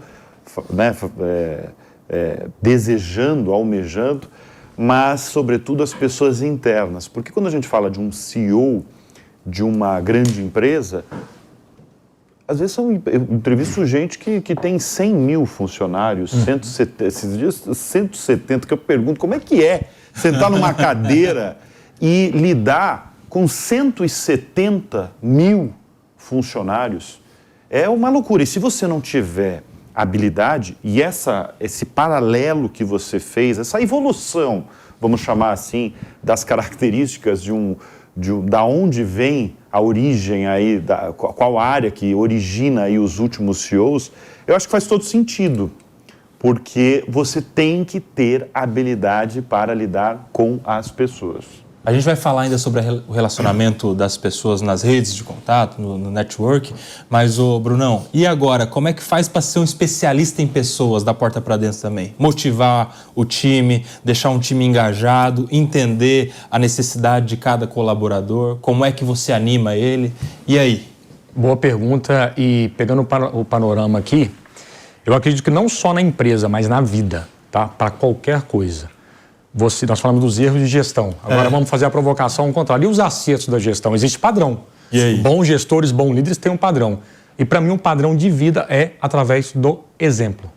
desejando, almejando, mas, sobretudo, as pessoas internas. Porque quando a gente fala de um CEO de uma grande empresa, às vezes eu entrevisto gente que tem 100 mil funcionários, 170, esses dias 170, que eu pergunto como é que é sentar numa cadeira e lidar com 170 mil funcionários. É uma loucura. E se você não tiver habilidade, e esse paralelo que você fez, essa evolução, vamos chamar assim, das características da onde vem a origem aí, qual área que origina aí os últimos CEOs, eu acho que faz todo sentido, porque você tem que ter habilidade para lidar com as pessoas. A gente vai falar ainda sobre o relacionamento das pessoas nas redes de contato, no network, mas, ô Brunão, e agora, como é que faz para ser um especialista em pessoas da porta para dentro também? Motivar o time, deixar um time engajado, entender a necessidade de cada colaborador, como é que você anima ele, e aí? Boa pergunta, e pegando o panorama aqui, eu acredito que não só na empresa, mas na vida, tá? Para qualquer coisa. Nós falamos dos erros de gestão. Agora vamos fazer a provocação ao contrário. E os acertos da gestão? Existe padrão. E aí? Bons gestores, bons líderes têm um padrão. E para mim um padrão de vida é através do exemplo.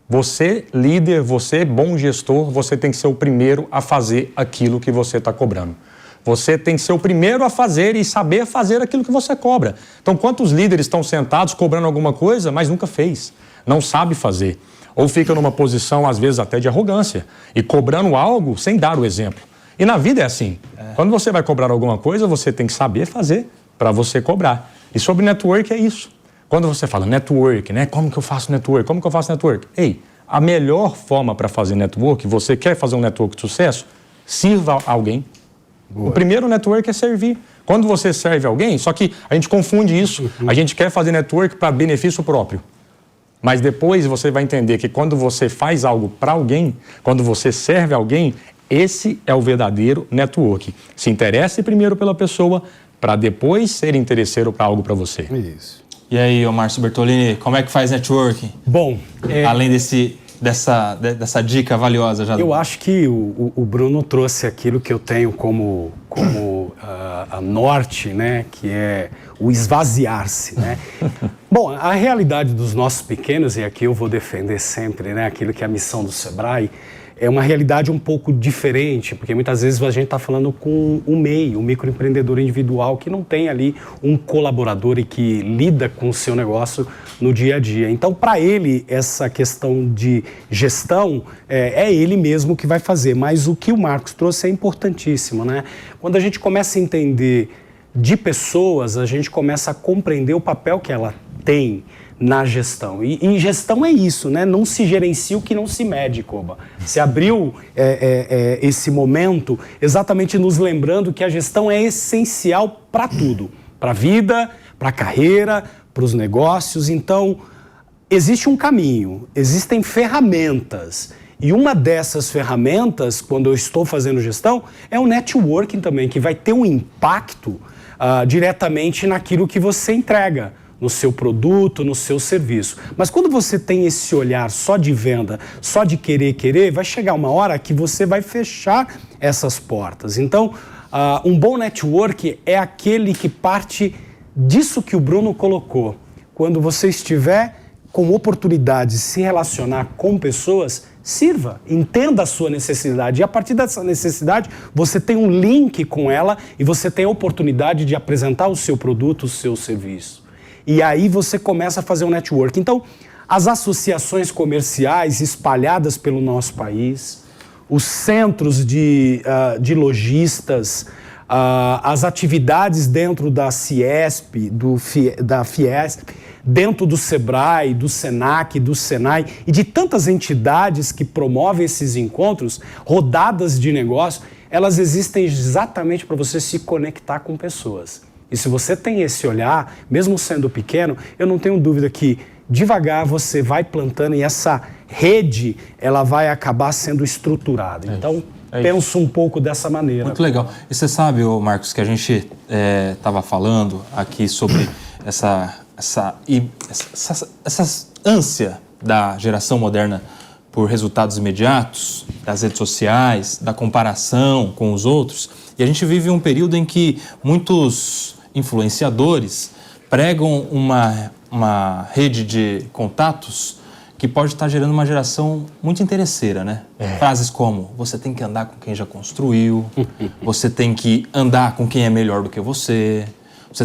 Você, líder, você, bom gestor, você tem que ser o primeiro a fazer aquilo que você está cobrando. Você tem que ser o primeiro a fazer e saber fazer aquilo que você cobra. Então, quantos líderes estão sentados cobrando alguma coisa, mas nunca fez? Não sabe fazer. Ou fica numa posição, às vezes, até de arrogância. E cobrando algo sem dar o exemplo. E na vida é assim. Quando você vai cobrar alguma coisa, você tem que saber fazer para você cobrar. E sobre network é isso. Quando você fala network, né? Como que eu faço network? Como que eu faço network? Ei, a melhor forma para fazer network, você quer fazer um network de sucesso? Sirva alguém. Boa. O primeiro network é servir. Quando você serve alguém, só que a gente confunde isso. A gente quer fazer network para benefício próprio. Mas depois você vai entender que quando você faz algo para alguém, quando você serve alguém, esse é o verdadeiro network. Se interesse primeiro pela pessoa, para depois ser interesseiro para algo para você. Isso. E aí, ô Márcio Bertolini, como é que faz networking? Bom, além dessa dica valiosa já. Eu acho que o Bruno trouxe aquilo que eu tenho como a norte, né, que é o esvaziar-se, né? Bom, a realidade dos nossos pequenos, e aqui eu vou defender sempre, né, aquilo que é a missão do Sebrae, é uma realidade um pouco diferente, porque muitas vezes a gente está falando com o MEI, o microempreendedor individual, que não tem ali um colaborador e que lida com o seu negócio no dia a dia. Então, para ele, essa questão de gestão é ele mesmo que vai fazer. Mas o que o Marcos trouxe é importantíssimo, né? Quando a gente começa a entender de pessoas, a gente começa a compreender o papel que ela tem na gestão. E gestão é isso, né? Não se gerencia o que não se mede, Koba. Você abriu esse momento exatamente nos lembrando que a gestão é essencial para tudo. Para a vida, para a carreira, para os negócios. Então, existe um caminho, existem ferramentas. E uma dessas ferramentas, quando eu estou fazendo gestão, é o networking também, que vai ter um impacto diretamente naquilo que você entrega, no seu produto, no seu serviço. Mas quando você tem esse olhar só de venda, só de querer, vai chegar uma hora que você vai fechar essas portas. Então, um bom network é aquele que parte disso que o Bruno colocou. Quando você estiver com oportunidade de se relacionar com pessoas, sirva, entenda a sua necessidade. E a partir dessa necessidade, você tem um link com ela e você tem a oportunidade de apresentar o seu produto, o seu serviço. E aí você começa a fazer um network. Então, as associações comerciais espalhadas pelo nosso país, os centros de lojistas, as atividades dentro da Ciesp, da Fiesp, dentro do Sebrae, do Senac, do Senai e de tantas entidades que promovem esses encontros, rodadas de negócio, elas existem exatamente para você se conectar com pessoas. E se você tem esse olhar, mesmo sendo pequeno, eu não tenho dúvida que devagar você vai plantando e essa rede ela vai acabar sendo estruturada. Então, penso um pouco dessa maneira. Muito legal. E você sabe, Marcos, que a gente estava falando aqui sobre essa ânsia da geração moderna por resultados imediatos, das redes sociais, da comparação com os outros. E a gente vive um período em que muitos influenciadores pregam uma rede de contatos que pode estar gerando uma geração muito interesseira, né? Frases como, você tem que andar com quem já construiu, você tem que andar com quem é melhor do que você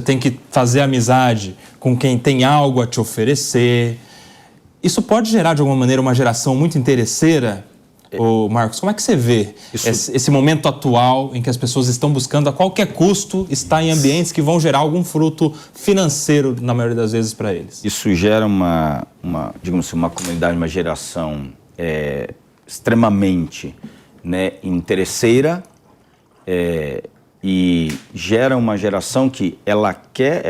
tem que fazer amizade com quem tem algo a te oferecer. Isso pode gerar, de alguma maneira, uma geração muito interesseira. Ô Marcos, como é que você vê esse momento atual em que as pessoas estão buscando a qualquer custo estar em ambientes que vão gerar algum fruto financeiro, na maioria das vezes, para eles? Isso gera digamos assim, uma comunidade, uma geração extremamente interesseira e gera uma geração que ela quer,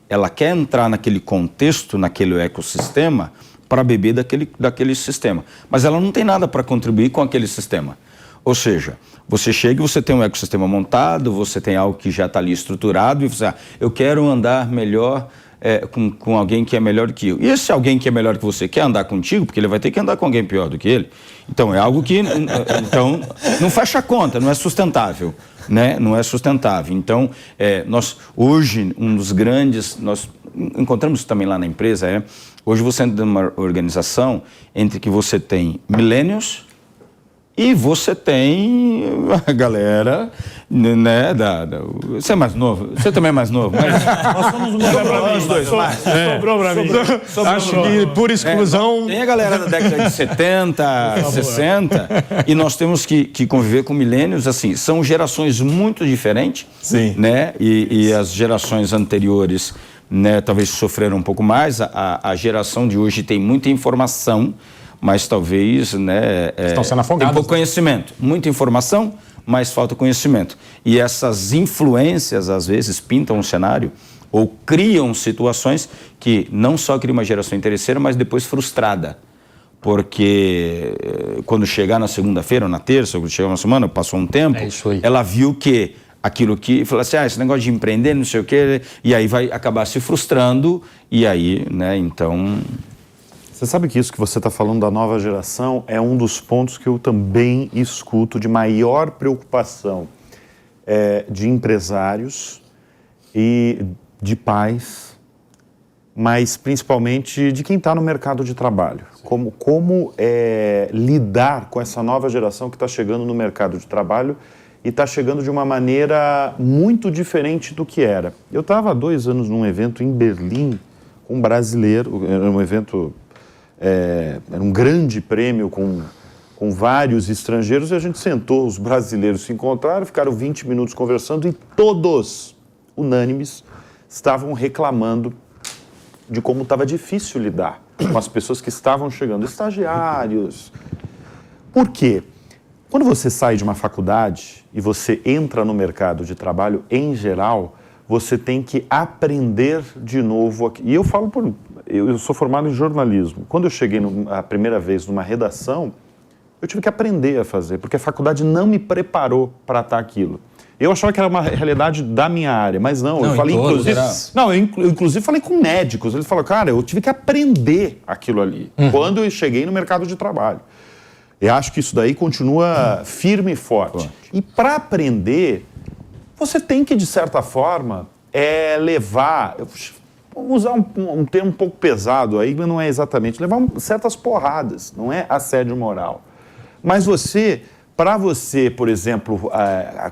ela quer entrar naquele contexto, naquele ecossistema, para beber daquele sistema. Mas ela não tem nada para contribuir com aquele sistema. Ou seja, você chega e você tem um ecossistema montado, você tem algo que já está ali estruturado, e você eu quero andar melhor com alguém que é melhor que eu. E esse alguém que é melhor que você quer andar contigo, porque ele vai ter que andar com alguém pior do que ele. Então, é algo que então, não fecha a conta, não é sustentável. Né? Não é sustentável. Então, nós, hoje, um dos grandes... Nós encontramos também lá na empresa, hoje você entra numa organização entre que você tem millennials e você tem a galera, né, você é mais novo, você também é mais novo, mas nós somos os dois. Sobrou pra mim. Acho que, por exclusão... Tem a galera da década de 70, 60, e nós temos que conviver com milênios, assim, são gerações muito diferentes, Sim. Né, e as gerações anteriores, né, talvez sofreram um pouco mais, a geração de hoje tem muita informação, mas talvez, né, estão sendo afogados. Tem pouco conhecimento, muita informação, mas falta conhecimento. E essas influências, às vezes, pintam um cenário ou criam situações que não só criam uma geração interesseira, mas depois frustrada. Porque quando chegar na segunda-feira ou na terça, ou quando chegar na semana, passou um tempo, ela viu que aquilo que, falou assim, esse negócio de empreender, não sei o quê, e aí vai acabar se frustrando, e aí, né, então... Você sabe que isso que você está falando da nova geração é um dos pontos que eu também escuto de maior preocupação de empresários e de pais, mas principalmente de quem está no mercado de trabalho. Como lidar com essa nova geração que está chegando no mercado de trabalho e está chegando de uma maneira muito diferente do que era. Eu estava há 2 anos num evento em Berlim com um brasileiro, era um evento... era um grande prêmio com vários estrangeiros e a gente sentou, os brasileiros se encontraram, ficaram 20 minutos conversando e todos, unânimes, estavam reclamando de como estava difícil lidar com as pessoas que estavam chegando, estagiários. Por quê? Quando você sai de uma faculdade e você entra no mercado de trabalho, em geral, você tem que aprender de novo. E eu falo eu sou formado em jornalismo. Quando eu cheguei a primeira vez numa redação, eu tive que aprender a fazer, porque a faculdade não me preparou para estar aquilo. Eu achava que era uma realidade da minha área, mas não. Eu falei, inclusive falei com médicos. Eles falaram, cara, eu tive que aprender aquilo ali quando eu cheguei no mercado de trabalho. Eu acho que isso daí continua firme e forte. E para aprender, você tem que, de certa forma, levar... Vou usar um termo um pouco pesado aí, mas não é exatamente. Levar certas porradas, não é assédio moral. Mas para você, por exemplo,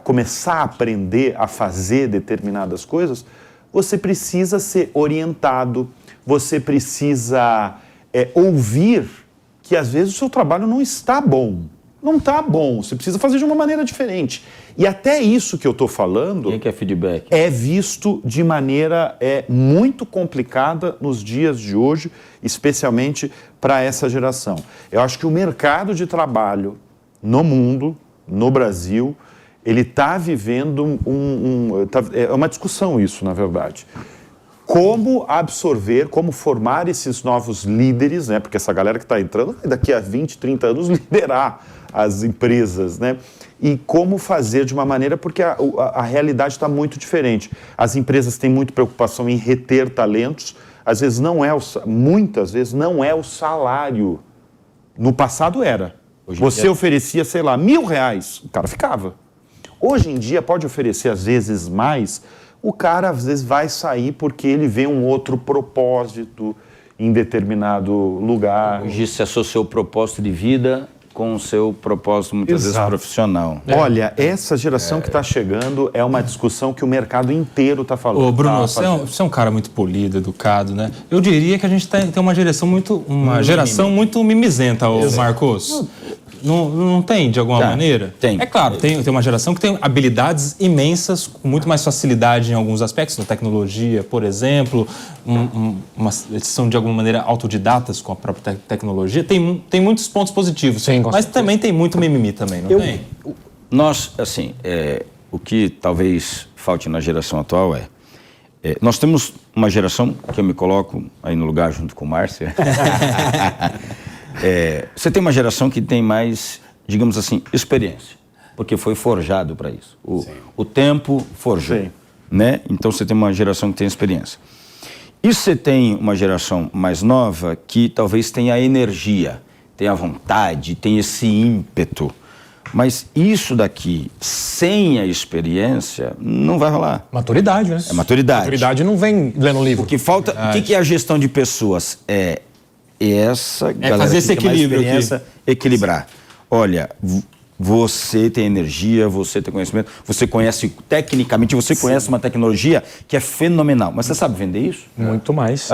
começar a aprender a fazer determinadas coisas, você precisa ser orientado, você precisa ouvir que às vezes o seu trabalho não está bom. Não está bom, você precisa fazer de uma maneira diferente. E até isso que eu estou falando... Quem quer feedback? É visto de maneira muito complicada nos dias de hoje, especialmente para essa geração. Eu acho que o mercado de trabalho no mundo, no Brasil, ele está vivendo é uma discussão isso, na verdade. Como absorver, como formar esses novos líderes, né? Porque essa galera que está entrando vai daqui a 20, 30 anos liderar as empresas, né? E como fazer de uma maneira, porque a realidade está muito diferente. As empresas têm muita preocupação em reter talentos, às vezes muitas vezes não é o salário. No passado era. Você oferecia, sei lá, R$1.000, o cara ficava. Hoje em dia pode oferecer às vezes mais, o cara às vezes vai sair porque ele vê um outro propósito em determinado lugar. Hoje se associou o propósito de vida com o seu propósito, muitas vezes, profissional. Olha, essa geração que está chegando é uma discussão que o mercado inteiro está falando. Ô, Bruno, você é um cara muito polido, educado, né? Eu diria que a gente tem uma geração muito mimizenta, ô Marcos. Não tem, de alguma maneira? Tem. É claro, tem uma geração que tem habilidades imensas, com muito mais facilidade em alguns aspectos, na tecnologia, por exemplo, eles são de alguma maneira autodidatas com a própria tecnologia. Tem muitos pontos positivos, sim, mas também tem muito mimimi também, não tem? Nós, assim, o que talvez falte na geração atual nós temos uma geração, que eu me coloco aí no lugar junto com o Márcio. Você tem uma geração que tem mais, digamos assim, experiência, porque foi forjado para isso. O tempo forjou, Sim. né? Então você tem uma geração que tem experiência. E você tem uma geração mais nova que talvez tenha energia, tenha vontade, tenha esse ímpeto. Mas isso daqui, sem a experiência, não vai rolar. Maturidade, né? É maturidade. Maturidade não vem lendo livro. O que falta, o que é a gestão de pessoas? Essa galera fazer esse que tem mais equilíbrio experiência, equilibrar. Olha, você tem energia, você tem conhecimento, você conhece tecnicamente, você conhece uma tecnologia que é fenomenal. Mas você sabe vender isso? Muito mais.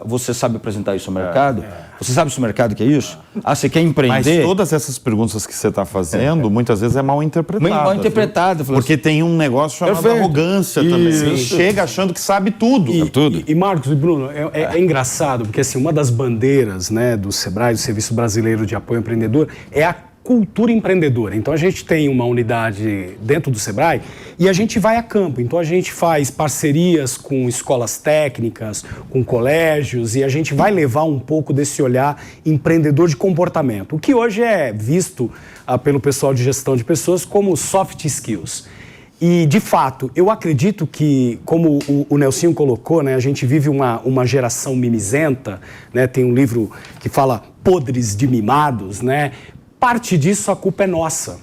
Você sabe apresentar isso ao mercado? Você sabe se o mercado quer isso? Você quer Mas empreender? todas essas perguntas que você está fazendo, muitas vezes é mal interpretada. Mal interpretada. viu? Porque tem um negócio chamado Perfeito. arrogância também. Você chega achando que sabe tudo. E Marcos e Bruno, é engraçado, porque assim, uma das bandeiras, né, do SEBRAE, do Serviço Brasileiro de Apoio ao Empreendedor, é a cultura empreendedora. Então a gente tem uma unidade dentro do SEBRAE e a gente vai a campo. Então a gente faz parcerias com escolas técnicas, com colégios, e a gente vai levar um pouco desse olhar empreendedor de comportamento, o que hoje é visto pelo pessoal de gestão de pessoas como soft skills. E, de fato, eu acredito que, como o Nelsinho colocou, né, a gente vive uma geração mimizenta, né, tem um livro que fala podres de mimados, né? Parte disso a culpa é nossa.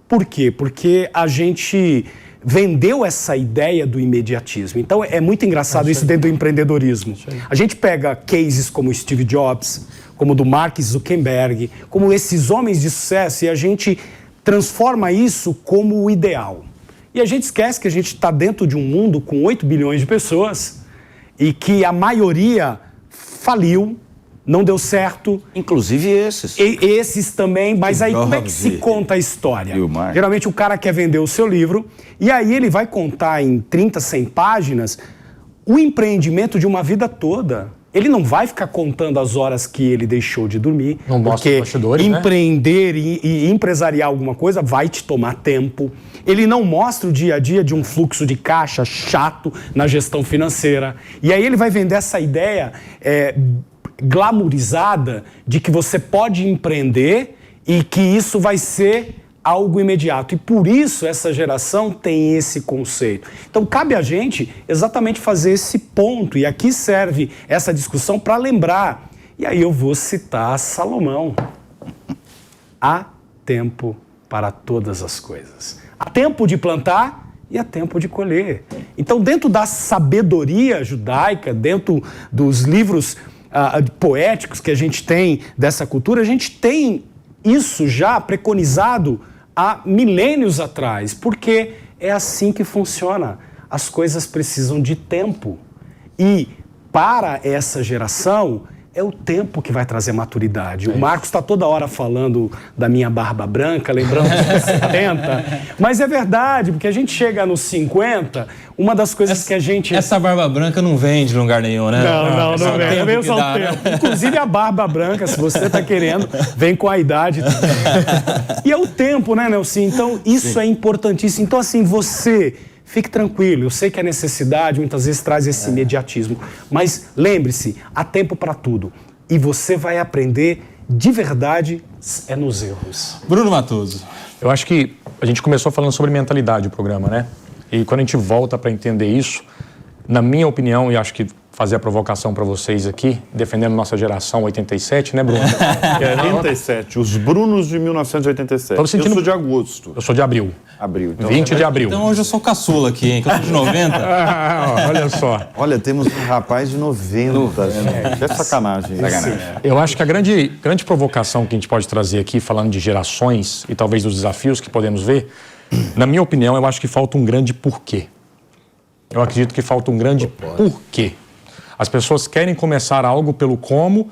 Por quê? Porque a gente vendeu essa ideia do imediatismo. Então é muito engraçado isso dentro do empreendedorismo. A gente pega cases como o Steve Jobs, como o do Mark Zuckerberg, como esses homens de sucesso, e a gente transforma isso como o ideal. E a gente esquece que a gente está dentro de um mundo com 8 bilhões de pessoas e que a maioria faliu, não deu certo. Inclusive esses. Esses também, mas aí como é que se conta a história? Geralmente o cara quer vender o seu livro e aí ele vai contar em 30, 100 páginas o empreendimento de uma vida toda. Ele não vai ficar contando as horas que ele deixou de dormir. Não mostra os bastidores, empreender e empresariar alguma coisa vai te tomar tempo. Ele não mostra o dia a dia de um fluxo de caixa chato na gestão financeira. E aí ele vai vender essa ideia glamourizada de que você pode empreender e que isso vai ser algo imediato. E por isso essa geração tem esse conceito. Então cabe a gente exatamente fazer esse ponto. E aqui serve essa discussão para lembrar. E aí eu vou citar Salomão. Há tempo para todas as coisas. Há tempo de plantar e há tempo de colher. Então dentro da sabedoria judaica, dentro dos livros poéticos que a gente tem dessa cultura, a gente tem isso já preconizado há milênios atrás, porque é assim que funciona. As coisas precisam de tempo. E para essa geração, é o tempo que vai trazer maturidade. O Marcos está toda hora falando da minha barba branca, lembrando dos 70, mas é verdade, porque a gente chega nos 50, uma das coisas que a gente... Essa barba branca não vem de lugar nenhum, né? Não vem. Vem só o tempo. Inclusive a barba branca, se você está querendo, vem com a idade. E é o tempo, né, Nelson? Então, isso é importantíssimo. Então, assim, você... Fique tranquilo, eu sei que a necessidade muitas vezes traz esse imediatismo, mas lembre-se, há tempo para tudo. E você vai aprender de verdade nos erros. Bruno Matoso. Eu acho que a gente começou falando sobre mentalidade o programa, né? E quando a gente volta para entender isso, na minha opinião, e acho que fazer a provocação para vocês aqui, defendendo nossa geração 87, né, Bruno? 87, os Brunos de 1987. Eu sou de agosto. Eu sou de abril. Abril. Então, 20 de abril. Então hoje eu sou caçula aqui, hein? Que eu sou de 90. Olha só. Olha, temos um rapaz de 90. Gente. É sacanagem. Eu acho que a grande provocação que a gente pode trazer aqui, falando de gerações e talvez dos desafios que podemos ver, na minha opinião, eu acho que falta um grande porquê. Eu acredito que falta um grande porquê. As pessoas querem começar algo pelo como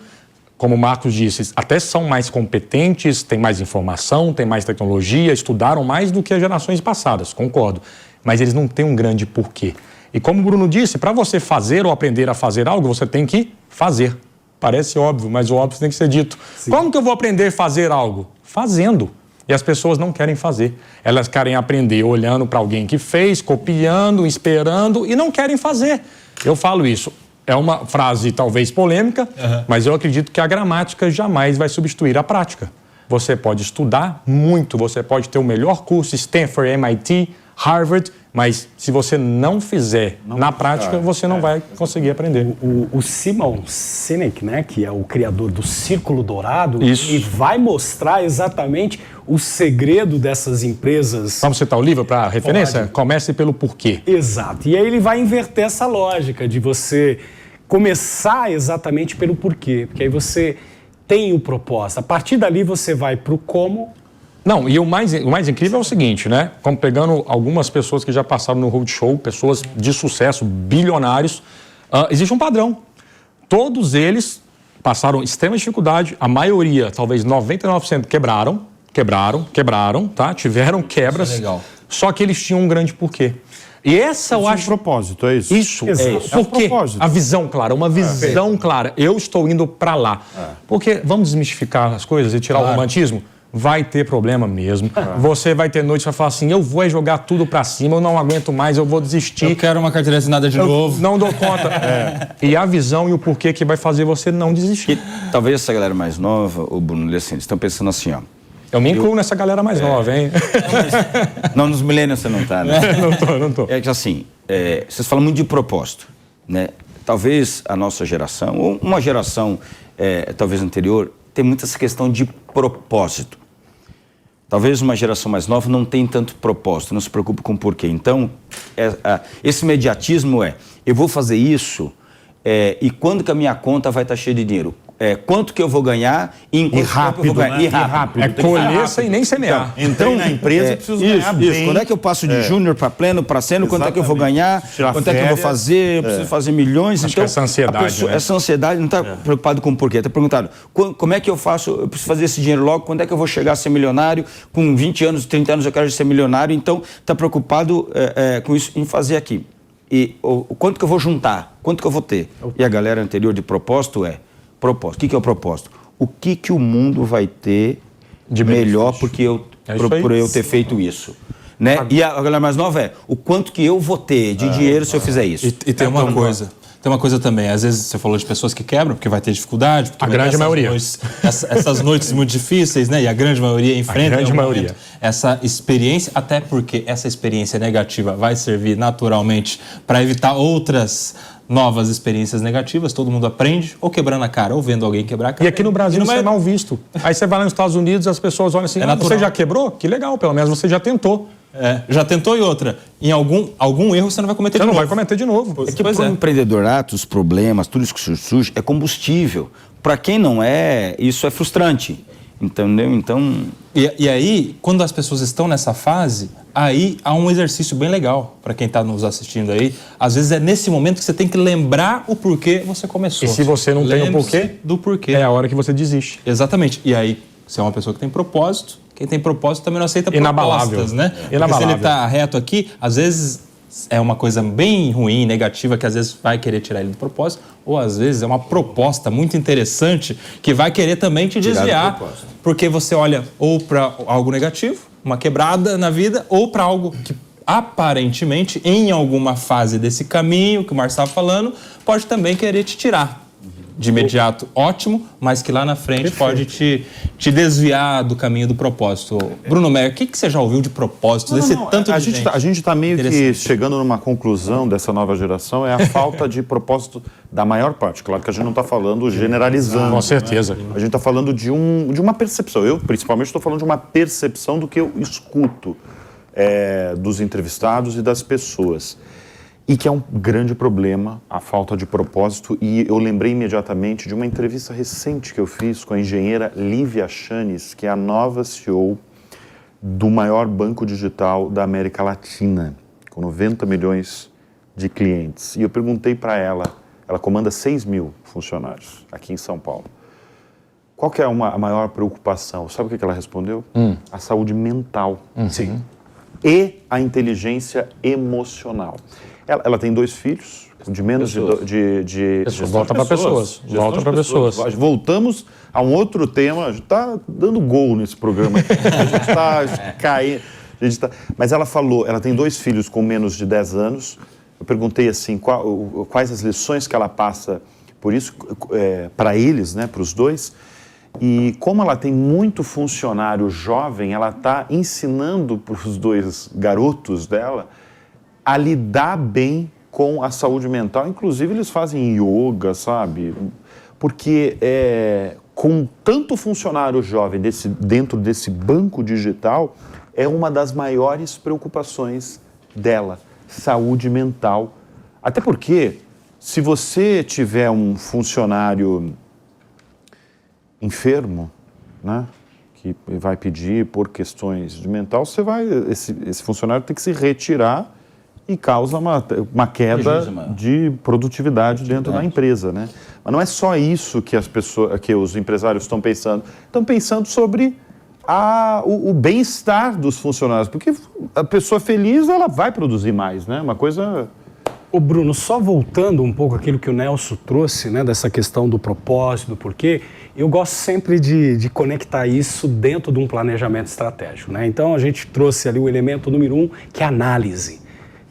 o Marcos disse, até são mais competentes, têm mais informação, têm mais tecnologia, estudaram mais do que as gerações passadas, concordo. Mas eles não têm um grande porquê. E como o Bruno disse, para você fazer ou aprender a fazer algo, você tem que fazer. Parece óbvio, mas o óbvio tem que ser dito. Sim. Como que eu vou aprender a fazer algo? Fazendo. E as pessoas não querem fazer. Elas querem aprender olhando para alguém que fez, copiando, esperando e não querem fazer. Eu falo isso. É uma frase talvez polêmica, mas eu acredito que a gramática jamais vai substituir a prática. Você pode estudar muito, você pode ter o melhor curso, Stanford, MIT, Harvard, mas se você não fizer na prática, você não vai conseguir aprender. O Simon Sinek, né, que é o criador do Círculo Dourado, Isso. ele vai mostrar exatamente o segredo dessas empresas. Vamos citar o livro para referência? Pode. Comece pelo porquê. Exato. E aí ele vai inverter essa lógica de você começar exatamente pelo porquê, porque aí você tem o propósito. A partir dali você vai para o como. Não, e o mais incrível é o seguinte, né? Como pegando algumas pessoas que já passaram no Roadshow, pessoas de sucesso, bilionários, existe um padrão. Todos eles passaram extrema dificuldade, a maioria, talvez 99%, quebraram, tá? Tiveram quebras, Isso é legal. só que eles tinham um grande porquê. E essa eu acho... um propósito, é isso? Isso, Exato. é isso. Porque propósito. a visão clara, uma visão clara. Eu estou indo para lá. Porque vamos desmistificar as coisas e tirar o romantismo? Vai ter problema mesmo. Você vai ter noite que vai falar assim, eu vou jogar tudo para cima, eu não aguento mais, eu vou desistir. Eu quero uma carteira assinada de novo. Não dou conta. E a visão e o porquê que vai fazer você não desistir. E talvez essa galera mais nova, o Bruno, eles estão pensando assim, ó. Eu me incluo nessa galera mais nova, hein? Não, nos millennials você não tá, né? Não tô. É que assim, vocês falam muito de propósito, né? Talvez a nossa geração, ou uma geração talvez anterior, tem muito essa questão de propósito. Talvez uma geração mais nova não tenha tanto propósito, não se preocupe com o porquê. Então, esse imediatismo eu vou fazer isso e quando que a minha conta vai estar cheia de dinheiro? Quanto que eu vou ganhar e em quanto tempo eu vou ganhar? né? E rápido. É colher sem nem semear. Entrei na empresa e preciso ganhar bem. Quando é que eu passo de júnior para pleno, para sênior? Quanto é que eu vou Exatamente. ganhar? Tirar Quanto é que eu vou férias. fazer? Eu preciso fazer milhões. Acho que essa ansiedade, né? Essa ansiedade não está preocupado com o porquê. Está perguntando, como é que eu faço? Eu preciso fazer esse dinheiro logo. Quando é que eu vou chegar a ser milionário? Com 20 anos, 30 anos eu quero ser milionário. Então, está preocupado com isso, em fazer aqui. E o quanto que eu vou juntar? Quanto que eu vou ter? E a galera anterior de propósito propósito. O que é o propósito? O que o mundo vai ter de melhor por eu ter feito isso? Né? E a galera mais nova o quanto que eu vou ter de dinheiro se eu fizer isso. E tem uma coisa. Tem uma coisa também, às vezes você falou de pessoas que quebram, porque vai ter dificuldade. Porque A grande maioria. Essas noites muito difíceis, né? E a grande maioria enfrenta. A grande maioria. Essa experiência, até porque essa experiência negativa vai servir naturalmente para evitar outras novas experiências negativas. Todo mundo aprende, ou quebrando a cara, ou vendo alguém quebrar a cara. E aqui no Brasil isso é mal visto. Aí você vai lá nos Estados Unidos e as pessoas olham assim, você já quebrou? Que legal, pelo menos você já tentou. Já tentou e outra. Em algum erro você não vai cometer de novo. Você não vai cometer de novo. É que para o empreendedorato, os problemas, tudo isso que surge, é combustível. Para quem não isso é frustrante. Entendeu? Então... E aí, quando as pessoas estão nessa fase, aí há um exercício bem legal para quem está nos assistindo aí. Às vezes é nesse momento que você tem que lembrar o porquê você começou. E se você não tem o porquê, do porquê. É a hora que você desiste. Exatamente. E aí, você é uma pessoa que tem propósito. Quem tem propósito também não aceita propostas, né? Porque se ele está reto aqui, às vezes é uma coisa bem ruim, negativa, que às vezes vai querer tirar ele do propósito, ou às vezes é uma proposta muito interessante que vai querer também te desviar, porque você olha ou para algo negativo, uma quebrada na vida, ou para algo que aparentemente, em alguma fase desse caminho que o Márcio estava falando, pode também querer te tirar. De imediato, ótimo, mas que lá na frente pode te desviar do caminho do propósito. Bruno Meyer, o que você já ouviu de propósito desse tanto de gente? A gente está meio que chegando numa conclusão dessa nova geração, é a falta de propósito da maior parte. Claro que a gente não está falando generalizando. Com certeza. Né? A gente está falando de uma percepção. Eu, principalmente, estou falando de uma percepção do que eu escuto dos entrevistados e das pessoas. E que é um grande problema, a falta de propósito. E eu lembrei imediatamente de uma entrevista recente que eu fiz com a engenheira Lívia Chanes, que é a nova CEO do maior banco digital da América Latina, com 90 milhões de clientes. E eu perguntei para ela comanda 6 mil funcionários aqui em São Paulo. Qual que é a maior preocupação? Sabe o que ela respondeu? A saúde mental. Sim. e a inteligência emocional. Ela tem 2 filhos, de menos de Volta para pessoas. Volta para pessoas. Voltamos a um outro tema. A gente está dando gol nesse programa. A gente está caindo. Mas ela falou, ela tem 2 filhos com menos de 10 anos. Eu perguntei assim, quais as lições que ela passa por isso, para eles, né, para os 2. E como ela tem muito funcionário jovem, ela está ensinando para os 2 garotos dela a lidar bem com a saúde mental. Inclusive, eles fazem yoga, sabe? Porque com tanto funcionário jovem dentro desse banco digital, é uma das maiores preocupações dela, saúde mental. Até porque, se você tiver um funcionário enfermo, né, que vai pedir por questões de mental, esse funcionário tem que se retirar e causa uma queda de produtividade dentro da empresa, né? Mas não é só isso que os empresários estão pensando. Estão pensando sobre o bem-estar dos funcionários, porque a pessoa feliz, ela vai produzir mais, né? Uma coisa... Ô Bruno, só voltando um pouco àquilo que o Nelson trouxe, né, dessa questão do propósito, do porquê, eu gosto sempre de conectar isso dentro de um planejamento estratégico, né? Então a gente trouxe ali o elemento número 1, que é a análise.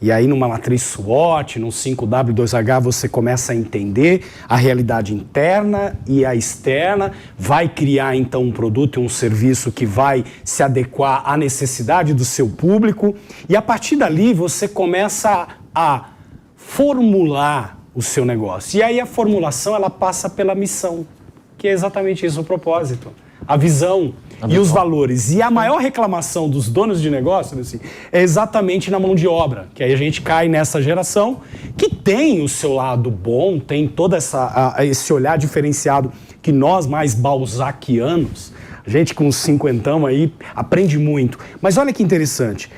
E aí numa matriz SWOT, num 5W2H, você começa a entender a realidade interna e a externa, vai criar então um produto e um serviço que vai se adequar à necessidade do seu público, e a partir dali você começa a formular o seu negócio. E aí a formulação, ela passa pela missão, que é exatamente isso, o propósito, a visão e os valores. E a maior reclamação dos donos de negócio, assim, é exatamente na mão de obra, que aí a gente cai nessa geração que tem o seu lado bom, tem todo esse olhar diferenciado que nós mais balzaquianos, a gente com os 50 aí, aprende muito. Mas olha que interessante,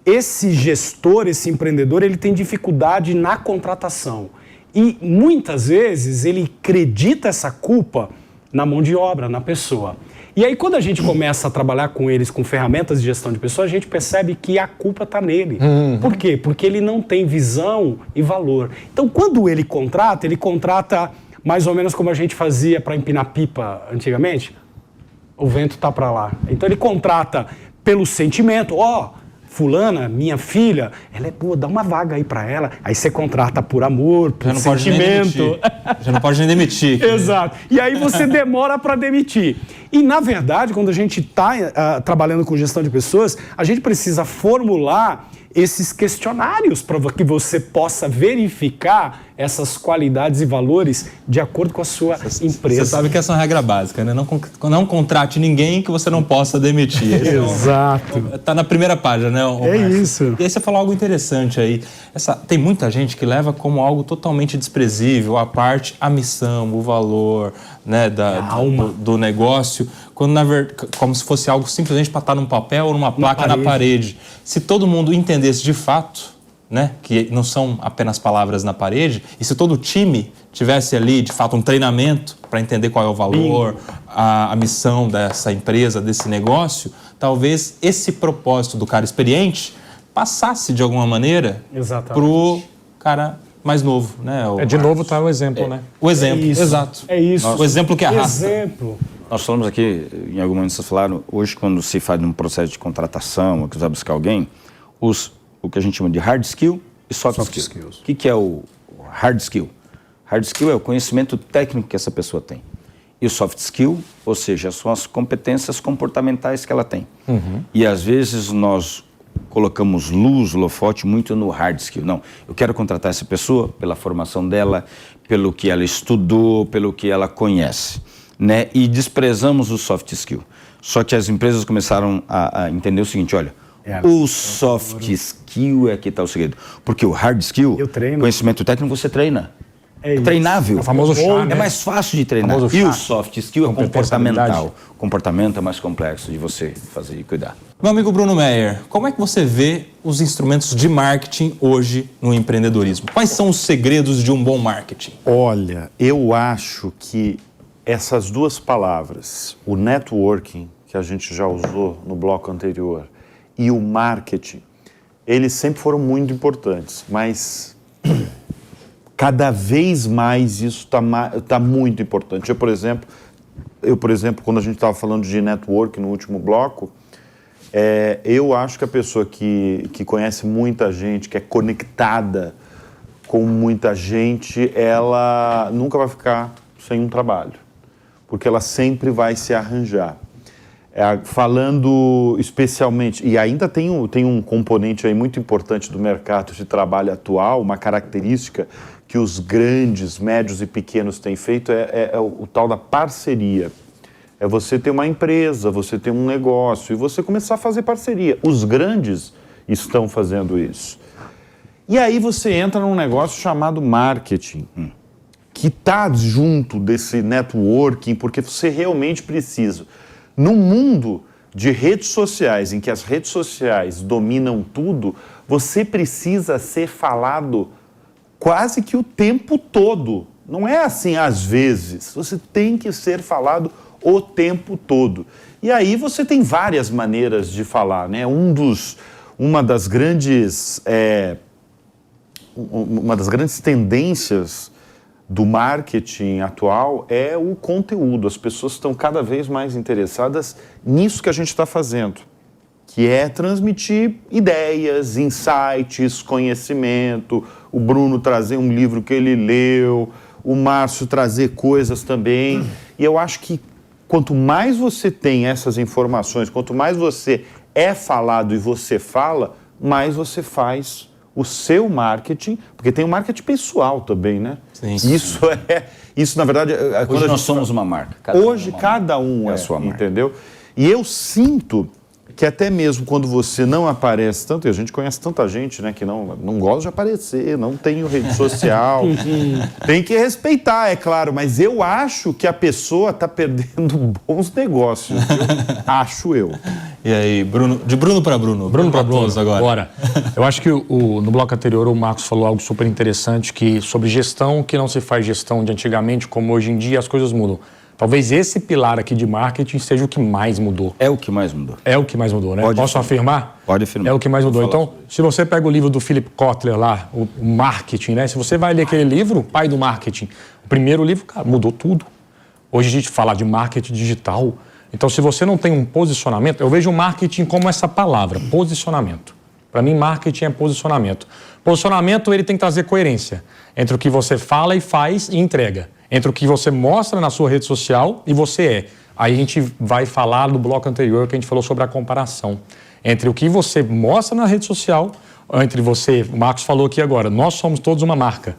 esse gestor, esse empreendedor, ele tem dificuldade na contratação. E muitas vezes ele acredita essa culpa na mão de obra, na pessoa. E aí quando a gente começa a trabalhar com eles com ferramentas de gestão de pessoas, a gente percebe que a culpa está nele. Por quê? Porque ele não tem visão e valor. Então quando ele contrata mais ou menos como a gente fazia para empinar pipa antigamente. O vento está para lá. Então ele contrata pelo sentimento, fulana, minha filha, ela é boa, dá uma vaga aí pra ela. Aí você contrata por amor, por sentimento. Já não pode nem demitir. Exato. E aí você demora para demitir. E, na verdade, quando a gente está trabalhando com gestão de pessoas, a gente precisa formular esses questionários para que você possa verificar essas qualidades e valores de acordo com a sua empresa. Você sabe que essa é uma regra básica, né? Não contrate ninguém que você não possa demitir. Exato. Está na primeira página, né? Isso. E aí você falou algo interessante aí. Tem muita gente que leva como algo totalmente desprezível a parte, a missão, o valor, né, do negócio, quando como se fosse algo simplesmente para estar num papel ou numa placa na parede. Se todo mundo entendesse de fato, né, que não são apenas palavras na parede, e se todo o time tivesse ali, de fato, um treinamento para entender qual é o valor, a missão dessa empresa, desse negócio, talvez esse propósito do cara experiente passasse de alguma maneira para o cara mais novo, né? De novo tá o exemplo, né? O exemplo, exato. É isso. O exemplo que arrasta. Nós falamos aqui, em algum momento vocês falaram, hoje quando se faz um processo de contratação, ou que você vai buscar alguém, o que a gente chama de hard skill e soft skills. O que é o hard skill? Hard skill é o conhecimento técnico que essa pessoa tem. E o soft skill, ou seja, são as competências comportamentais que ela tem. E às vezes nós colocamos luz, holofote muito no hard skill. Não, eu quero contratar essa pessoa pela formação dela, pelo que ela estudou, pelo que ela conhece, né? E desprezamos o soft skill. Só que as empresas começaram a entender o seguinte, olha, o soft skill é que está o segredo. Porque o hard skill, conhecimento técnico, você treina. É treinável. É o famoso chá, né? É mais fácil de treinar. E o soft skill é comportamental. O comportamento é mais complexo de você fazer e cuidar. Meu amigo Bruno Meyer, como é que você vê os instrumentos de marketing hoje no empreendedorismo? Quais são os segredos de um bom marketing? Olha, eu acho que essas duas palavras, o networking, que a gente já usou no bloco anterior, e o marketing, eles sempre foram muito importantes, mas cada vez mais isso tá muito importante. Eu, por exemplo, quando a gente estava falando de network no último bloco, eu acho que a pessoa que conhece muita gente, que é conectada com muita gente, ela nunca vai ficar sem um trabalho, porque ela sempre vai se arranjar. Falando especialmente, e ainda tem um componente aí muito importante do mercado de trabalho atual, uma característica que os grandes, médios e pequenos têm feito é o tal da parceria. É você ter uma empresa, você ter um negócio e você começar a fazer parceria. Os grandes estão fazendo isso. E aí você entra num negócio chamado marketing, que está junto desse networking, porque você realmente precisa. Num mundo de redes sociais, em que as redes sociais dominam tudo, você precisa ser falado quase que o tempo todo. Não é assim às vezes, você tem que ser falado o tempo todo. E aí você tem várias maneiras de falar, né? Uma das grandes tendências do marketing atual é o conteúdo. As pessoas estão cada vez mais interessadas nisso que a gente está fazendo, que é transmitir ideias, insights, conhecimento, o Bruno trazer um livro que ele leu, o Márcio trazer coisas também. E eu acho que quanto mais você tem essas informações, quanto mais você é falado e você fala, mais você faz o seu marketing, porque tem o marketing pessoal também, né? Sim. Isso na verdade... Hoje nós somos uma marca. Cada um é a sua marca. Entendeu? E eu sinto que até mesmo quando você não aparece tanto, e a gente conhece tanta gente, né, que não gosta de aparecer, não tem rede social, tem que respeitar, é claro, mas eu acho que a pessoa está perdendo bons negócios, viu? Acho eu. E aí, Bruno, de Bruno para Bruno. Bruno para Bruno, agora. Bora. Eu acho que no bloco anterior o Marcos falou algo super interessante sobre gestão, que não se faz gestão de antigamente, como hoje em dia as coisas mudam. Talvez esse pilar aqui de marketing seja o que mais mudou. É o que mais mudou. É o que mais mudou, né? Posso afirmar? Pode afirmar. É o que mais mudou. Então, se você pega o livro do Philip Kotler lá, o Marketing, né? Se você vai ler aquele livro, Pai do Marketing, o primeiro livro, cara, mudou tudo. Hoje a gente fala de marketing digital. Então, se você não tem um posicionamento, eu vejo o marketing como essa palavra, posicionamento. Para mim, marketing é posicionamento. Posicionamento, ele tem que trazer coerência entre o que você fala e faz e entrega. Entre o que você mostra na sua rede social e você é. Aí a gente vai falar do bloco anterior que a gente falou sobre a comparação. Entre o que você mostra na rede social, entre você, o Marcos falou aqui agora, nós somos todos uma marca.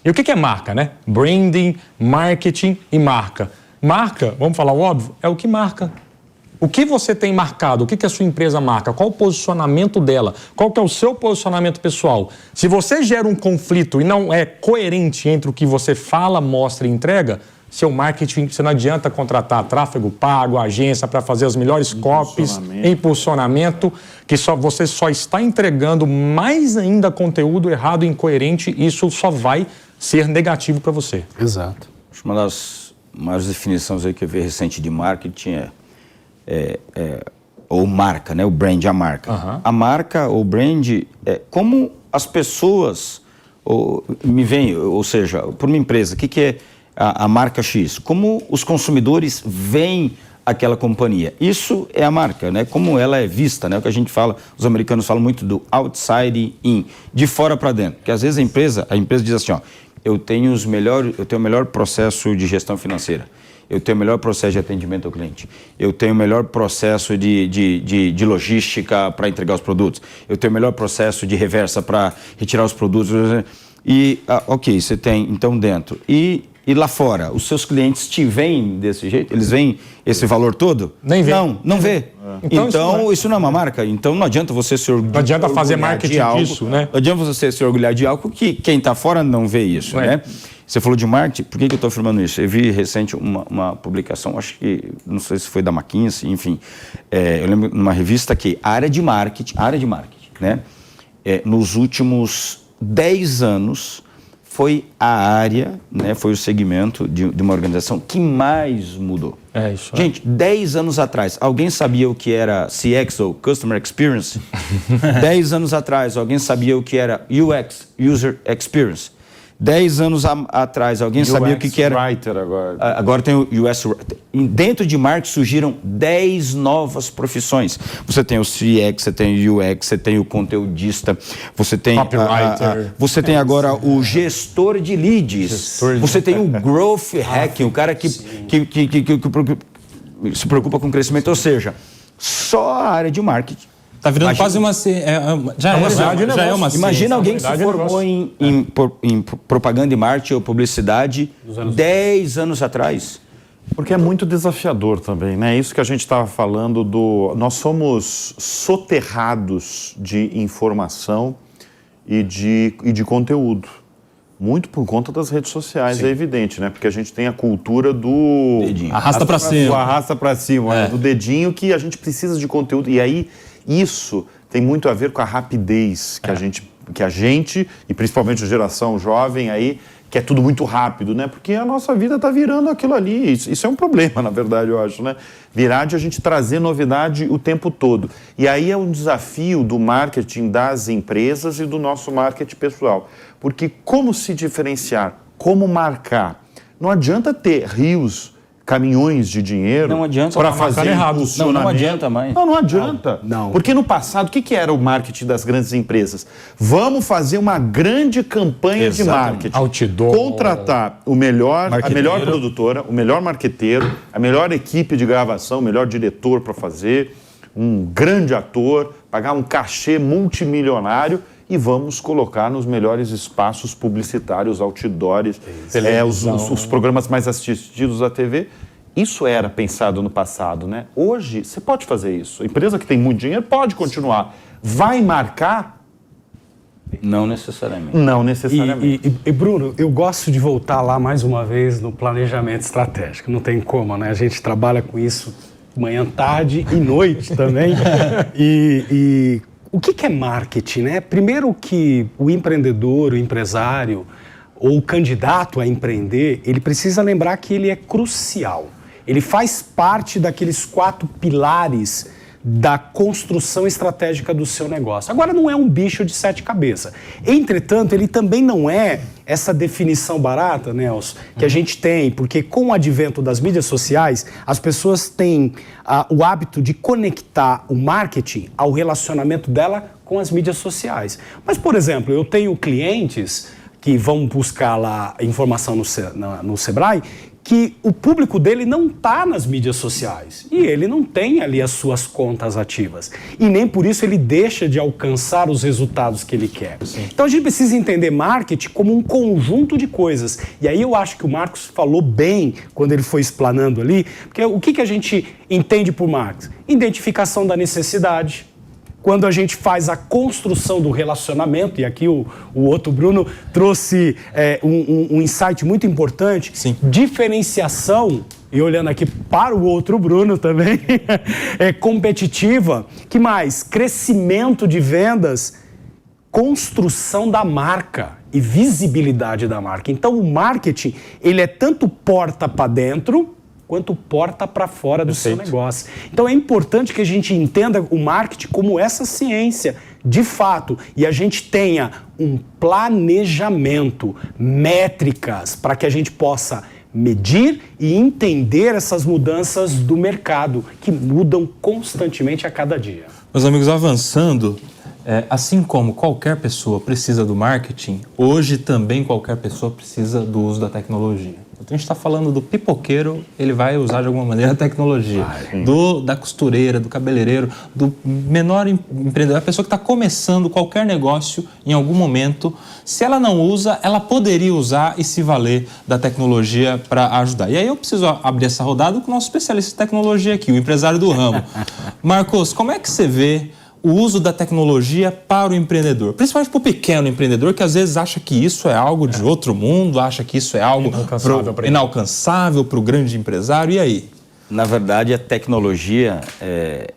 E o que é marca, né? Branding, marketing e marca. Marca, vamos falar o óbvio, é o que marca. O que você tem marcado? O que a sua empresa marca? Qual o posicionamento dela? Qual que é o seu posicionamento pessoal? Se você gera um conflito e não é coerente entre o que você fala, mostra e entrega, seu marketing, você não adianta contratar tráfego pago, agência para fazer as melhores copies, impulsionamento, que você só está entregando mais ainda conteúdo errado e incoerente, e isso só vai ser negativo para você. Exato. Acho que uma das maiores definições aí que eu vi recente de marketing ou marca, né? O brand, a marca. Uhum. A marca, ou brand, é como as pessoas me veem, ou seja, por uma empresa, o que é a marca X? Como os consumidores veem aquela companhia. Isso é a marca, né? Como ela é vista, né? O que a gente fala, os americanos falam muito do outside in, de fora para dentro. Porque às vezes a empresa diz assim, ó, eu tenho o melhor processo de gestão financeira. Eu tenho o melhor processo de atendimento ao cliente. Eu tenho o melhor processo de logística para entregar os produtos. Eu tenho o melhor processo de reversa para retirar os produtos. E, ok, você tem, então, dentro. E lá fora, os seus clientes te veem desse jeito? Eles veem esse valor todo? Nem vê. Não vê. Então isso não é uma marca. Então, não adianta você se orgulhar. Não adianta fazer marketing disso, né? Não adianta você se orgulhar de algo que quem está fora não vê isso, né? Você falou de marketing, por que eu estou afirmando isso? Eu vi recente uma publicação, acho que, não sei se foi da McKinsey, enfim, eu lembro numa revista que a área de marketing, né, nos últimos 10 anos foi a área, né, foi o segmento de uma organização que mais mudou. É isso. Gente, 10 anos atrás, alguém sabia o que era CX ou Customer Experience? 10 anos atrás, alguém sabia o que era UX, User Experience? 10 anos atrás, alguém sabia o que era... Writer agora. Agora tem o US... Dentro de marketing surgiram 10 novas profissões. Você tem o CX, você tem o UX, você tem o conteudista, você tem... Copywriter. Você tem agora o gestor de leads. Você tem o growth hacking, o cara que se preocupa com crescimento. Ou seja, só a área de marketing. Tá virando quase uma... Já é uma ciência. Imagina alguém que se formou em propaganda e marketing ou publicidade 10 anos atrás. Porque é muito desafiador também, né? Isso que a gente estava falando nós somos soterrados de informação e de conteúdo. Muito por conta das redes sociais, é evidente, né? Porque a gente tem a cultura do... Dedinho. Arrasta pra cima. Arrasta pra cima, do dedinho, que a gente precisa de conteúdo. E aí, isso tem muito a ver com a rapidez que a gente, e principalmente a geração jovem aí, que é tudo muito rápido, né? Porque a nossa vida está virando aquilo ali. Isso é um problema, na verdade, eu acho, né? Virar de a gente trazer novidade o tempo todo. E aí é um desafio do marketing das empresas e do nosso marketing pessoal. Porque como se diferenciar? Como marcar? Não adianta ter rios, caminhões de dinheiro para fazer funcionamento. Não adianta mais. Não adianta. Não. Porque no passado, o que era o marketing das grandes empresas? Vamos fazer uma grande campanha de marketing. Outdoor. Contratar a melhor produtora, o melhor marqueteiro, a melhor equipe de gravação, o melhor diretor para fazer, um grande ator, pagar um cachê multimilionário e vamos colocar nos melhores espaços publicitários, outdoors, os programas mais assistidos da TV. Isso era pensado no passado, né? Hoje, você pode fazer isso. A empresa que tem muito dinheiro pode continuar. Vai marcar? Não necessariamente. Não necessariamente. E Bruno, eu gosto de voltar lá mais uma vez no planejamento estratégico. Não tem como, né? A gente trabalha com isso manhã, tarde e noite também. E o que é marketing, né? Primeiro que o empreendedor, o empresário ou o candidato a empreender, ele precisa lembrar que ele é crucial. Ele faz parte daqueles 4 pilares da construção estratégica do seu negócio. Agora, não é um bicho de 7 cabeças. Entretanto, ele também não é essa definição barata, Nelson, que a gente tem, porque com o advento das mídias sociais, as pessoas têm o hábito de conectar o marketing ao relacionamento dela com as mídias sociais. Mas, por exemplo, eu tenho clientes que vão buscar lá informação no Sebrae, que o público dele não está nas mídias sociais e ele não tem ali as suas contas ativas e nem por isso ele deixa de alcançar os resultados que ele quer. Sim. Então a gente precisa entender marketing como um conjunto de coisas e aí eu acho que o Marcos falou bem quando ele foi explanando ali, porque o que a gente entende por marketing? Identificação da necessidade. Quando a gente faz a construção do relacionamento, e aqui o outro Bruno trouxe um insight muito importante, Sim. Diferenciação, e olhando aqui para o outro Bruno também, competitiva, que mais? Crescimento de vendas, construção da marca e visibilidade da marca. Então o marketing, ele é tanto porta para dentro, quanto porta para fora do seu negócio. Então é importante que a gente entenda o marketing como essa ciência, de fato, e a gente tenha um planejamento, métricas, para que a gente possa medir e entender essas mudanças do mercado, que mudam constantemente a cada dia. Meus amigos, avançando, assim como qualquer pessoa precisa do marketing, hoje também qualquer pessoa precisa do uso da tecnologia. Então a gente está falando do pipoqueiro, ele vai usar de alguma maneira a tecnologia. Da costureira, do cabeleireiro, do menor empreendedor, a pessoa que está começando qualquer negócio em algum momento, se ela não usa, ela poderia usar e se valer da tecnologia para ajudar. E aí eu preciso abrir essa rodada com o nosso especialista em tecnologia aqui, o empresário do ramo. Marcos, como é que você vê o uso da tecnologia para o empreendedor, principalmente para o pequeno empreendedor, que às vezes acha que isso é algo de outro mundo, acha que isso é algo inalcançável para o grande empresário, e aí? Na verdade, a tecnologia,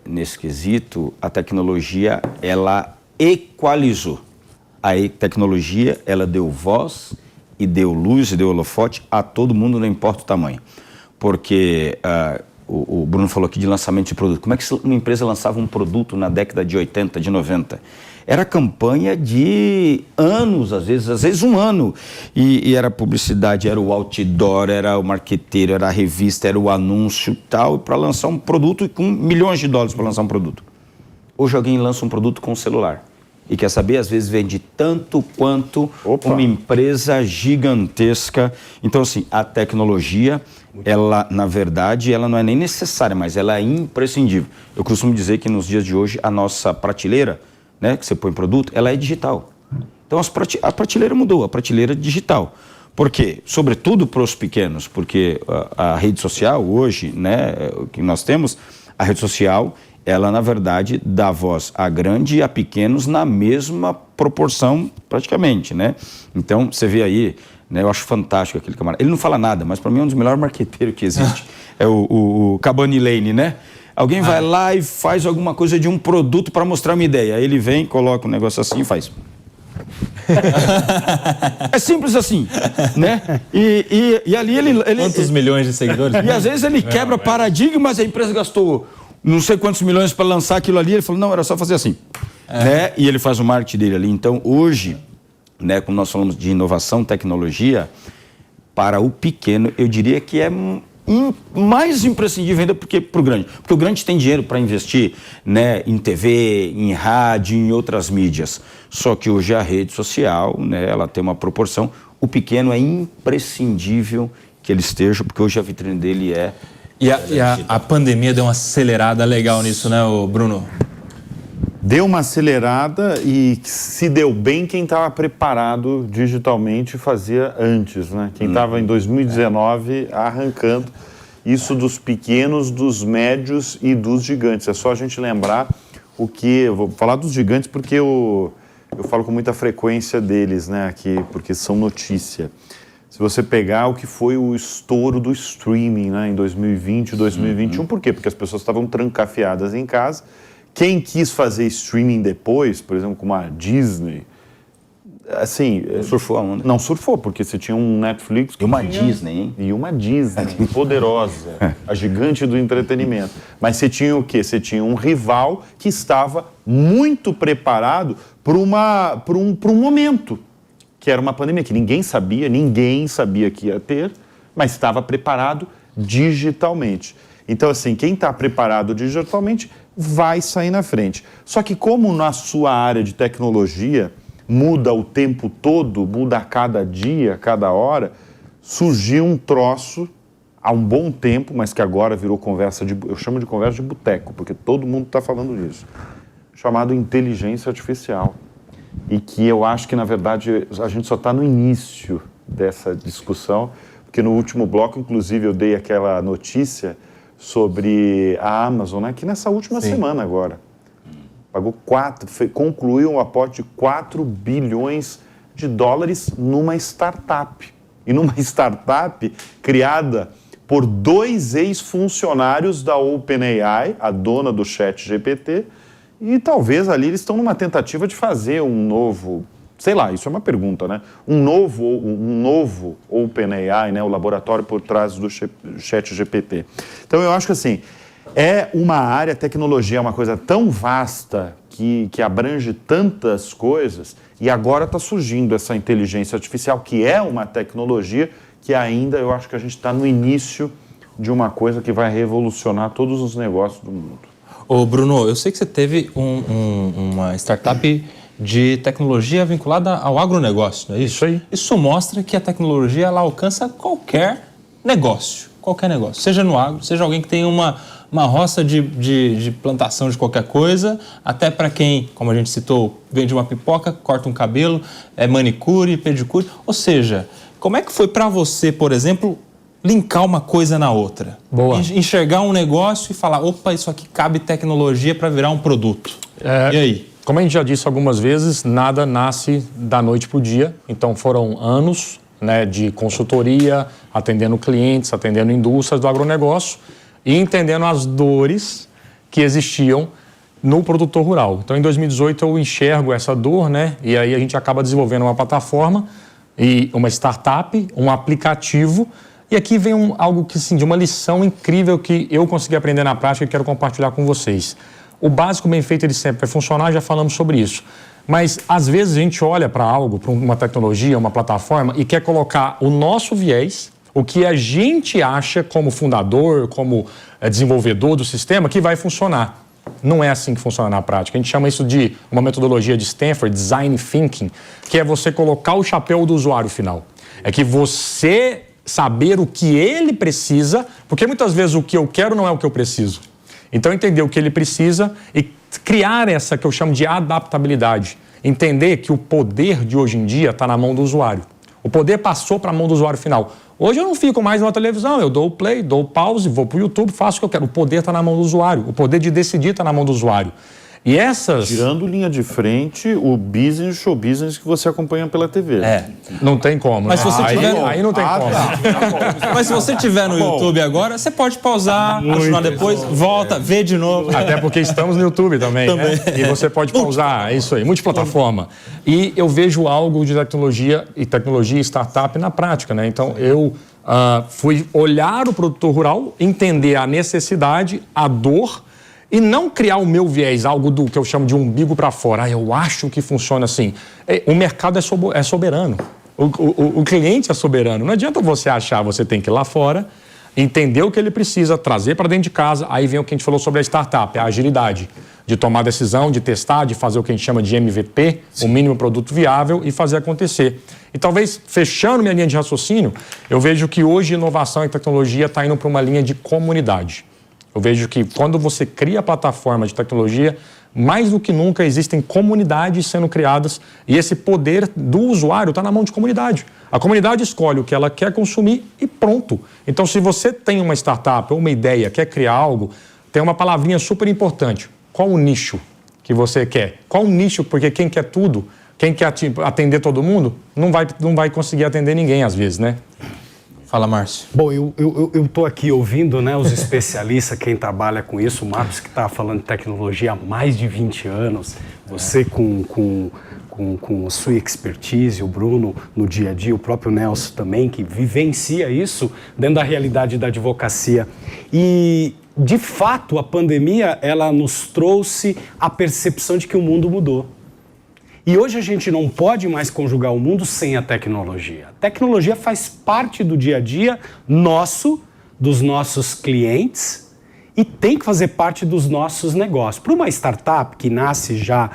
nesse quesito, a tecnologia, ela equalizou. A tecnologia, ela deu voz e deu luz e deu holofote a todo mundo, não importa o tamanho. Porque o Bruno falou aqui de lançamento de produto. Como é que uma empresa lançava um produto na década de 80, de 90? Era campanha de anos, às vezes um ano. E era publicidade, era o outdoor, era o marqueteiro, era a revista, era o anúncio e tal, para lançar um produto, e com milhões de dólares para lançar um produto. Hoje alguém lança um produto com o celular. E quer saber, às vezes vende tanto quanto uma empresa gigantesca. Então, assim, a tecnologia, ela, na verdade, ela não é nem necessária, mas ela é imprescindível. Eu costumo dizer que nos dias de hoje, a nossa prateleira, né, que você põe produto, ela é digital. Então, a prateleira mudou, a prateleira digital. Por quê? Sobretudo para os pequenos, porque a rede social hoje, né, o que nós temos, a rede social, ela, na verdade, dá voz a grande e a pequenos na mesma proporção, praticamente, né? Então, você vê aí, né, eu acho fantástico aquele camarada. Ele não fala nada, mas para mim é um dos melhores marqueteiros que existe. É o Cabani Lane, né? Alguém vai lá e faz alguma coisa de um produto para mostrar uma ideia. Aí ele vem, coloca um negócio assim e faz. É simples assim, né? E ali ele... Quantos milhões de seguidores? E às vezes ele quebra paradigmas, a empresa gastou não sei quantos milhões para lançar aquilo ali, ele falou, não, era só fazer assim. Né? E ele faz o marketing dele ali. Então, hoje, né, como nós falamos de inovação, tecnologia, para o pequeno, eu diria que é mais imprescindível ainda para o grande. Porque o grande tem dinheiro para investir, né, em TV, em rádio, em outras mídias. Só que hoje a rede social, né, ela tem uma proporção. O pequeno é imprescindível que ele esteja, porque hoje a vitrine dele é... E a pandemia deu uma acelerada legal nisso, né, Bruno? Deu uma acelerada e se deu bem quem estava preparado digitalmente fazia antes, né? Quem estava em 2019 arrancando isso dos pequenos, dos médios e dos gigantes. É só a gente lembrar o que... Eu vou falar dos gigantes porque eu falo com muita frequência deles, né, aqui, porque são notícia. Se você pegar o que foi o estouro do streaming, né, em 2020 e 2021, por quê? Porque as pessoas estavam trancafiadas em casa. Quem quis fazer streaming depois, por exemplo, como a Disney, assim... Surfou a onda. Não surfou, porque você tinha um Netflix... E uma Disney, hein? E uma Disney poderosa, a gigante do entretenimento. Mas você tinha o quê? Você tinha um rival que estava muito preparado para um momento, que era uma pandemia que ninguém sabia que ia ter, mas estava preparado digitalmente. Então, assim, quem está preparado digitalmente vai sair na frente. Só que como na sua área de tecnologia muda o tempo todo, muda a cada dia, a cada hora, surgiu um troço há um bom tempo, mas que agora virou eu chamo de conversa de boteco, porque todo mundo está falando disso, chamado inteligência artificial. E que eu acho que, na verdade, a gente só está no início dessa discussão, porque no último bloco, inclusive, eu dei aquela notícia sobre a Amazon, né, que nessa última semana agora, concluiu um aporte de 4 bilhões de dólares numa startup. E numa startup criada por 2 ex-funcionários da OpenAI, a dona do ChatGPT, e talvez ali eles estão numa tentativa de fazer um novo, sei lá, isso é uma pergunta, né? Um novo OpenAI, né? O laboratório por trás do ChatGPT. Então eu acho que assim, é uma área, a tecnologia é uma coisa tão vasta que abrange tantas coisas, e agora está surgindo essa inteligência artificial, que é uma tecnologia que ainda eu acho que a gente está no início de uma coisa que vai revolucionar todos os negócios do mundo. Ô Bruno, eu sei que você teve uma startup de tecnologia vinculada ao agronegócio, não é isso? Isso aí. Isso mostra que a tecnologia ela alcança qualquer negócio, seja no agro, seja alguém que tem uma roça de plantação de qualquer coisa, até para quem, como a gente citou, vende uma pipoca, corta um cabelo, é manicure, pedicure, ou seja, como é que foi para você, por exemplo, linkar uma coisa na outra? Boa. Enxergar um negócio e falar, opa, isso aqui cabe tecnologia para virar um produto. E aí? Como a gente já disse algumas vezes, nada nasce da noite para o dia. Então foram anos, né, de consultoria, atendendo clientes, atendendo indústrias do agronegócio e entendendo as dores que existiam no produtor rural. Então em 2018 eu enxergo essa dor, né, e aí a gente acaba desenvolvendo uma plataforma e uma startup, um aplicativo. E aqui vem algo que, assim, de uma lição incrível que eu consegui aprender na prática e quero compartilhar com vocês. O básico bem feito, ele sempre vai funcionar, já falamos sobre isso. Mas, às vezes, a gente olha para algo, para uma tecnologia, uma plataforma, e quer colocar o nosso viés, o que a gente acha como fundador, como desenvolvedor do sistema, que vai funcionar. Não é assim que funciona na prática. A gente chama isso de uma metodologia de Stanford, Design Thinking, que é você colocar o chapéu do usuário final. É que você saber o que ele precisa, porque muitas vezes o que eu quero não é o que eu preciso. Então, entender o que ele precisa e criar essa que eu chamo de adaptabilidade. Entender que o poder de hoje em dia está na mão do usuário. O poder passou para a mão do usuário final. Hoje eu não fico mais na televisão, eu dou o play, dou o pause, vou para o YouTube, faço o que eu quero. O poder está na mão do usuário. O poder de decidir está na mão do usuário. E essas... Tirando linha de frente, o business, show business que você acompanha pela TV. Não tem como. Mas se você tiver... Aí não tem como. Mas se você tiver no YouTube agora, você pode pausar, continuar depois, volta, vê de novo. Até porque estamos no YouTube também. Né? E você pode pausar, é isso aí, multiplataforma. E eu vejo algo de tecnologia e startup na prática, né? Então, eu fui olhar o produtor rural, entender a necessidade, a dor, e não criar o meu viés, algo do que eu chamo de umbigo para fora. Eu acho que funciona assim. O mercado é soberano. O cliente é soberano. Não adianta você achar, você tem que ir lá fora, entender o que ele precisa, trazer para dentro de casa. Aí vem o que a gente falou sobre a startup, a agilidade. De tomar decisão, de testar, de fazer o que a gente chama de MVP, o mínimo produto viável, e fazer acontecer. E talvez, fechando minha linha de raciocínio, eu vejo que hoje inovação e tecnologia está indo para uma linha de comunidade. Eu vejo que quando você cria plataforma de tecnologia, mais do que nunca existem comunidades sendo criadas e esse poder do usuário está na mão de comunidade. A comunidade escolhe o que ela quer consumir e pronto. Então, se você tem uma startup ou uma ideia, quer criar algo, tem uma palavrinha super importante. Qual o nicho que você quer? Qual o nicho? Porque quem quer tudo, quem quer atender todo mundo, não vai conseguir atender ninguém às vezes, né? Fala, Márcio. Bom, eu estou aqui ouvindo, né, os especialistas, quem trabalha com isso, o Marcos que está falando de tecnologia há mais de 20 anos, você com a sua expertise, o Bruno no dia a dia, o próprio Nelson também, que vivencia isso dentro da realidade da advocacia. E, de fato, a pandemia, ela nos trouxe a percepção de que o mundo mudou. E hoje a gente não pode mais conjugar o mundo sem a tecnologia. A tecnologia faz parte do dia a dia nosso, dos nossos clientes e tem que fazer parte dos nossos negócios. Para uma startup que nasce já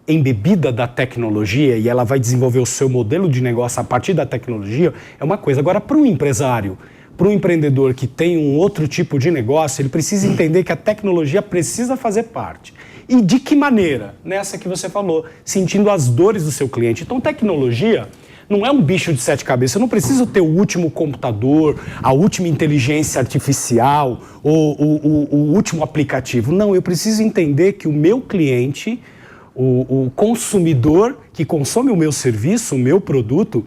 embebida da tecnologia e ela vai desenvolver o seu modelo de negócio a partir da tecnologia, é uma coisa. Agora, para um empresário, para um empreendedor que tem um outro tipo de negócio, ele precisa entender que a tecnologia precisa fazer parte. E de que maneira? Nessa que você falou, sentindo as dores do seu cliente. Então, tecnologia não é um bicho de 7 cabeças. Eu não preciso ter o último computador, a última inteligência artificial, o último aplicativo. Não, eu preciso entender que o meu cliente, o consumidor que consome o meu serviço, o meu produto,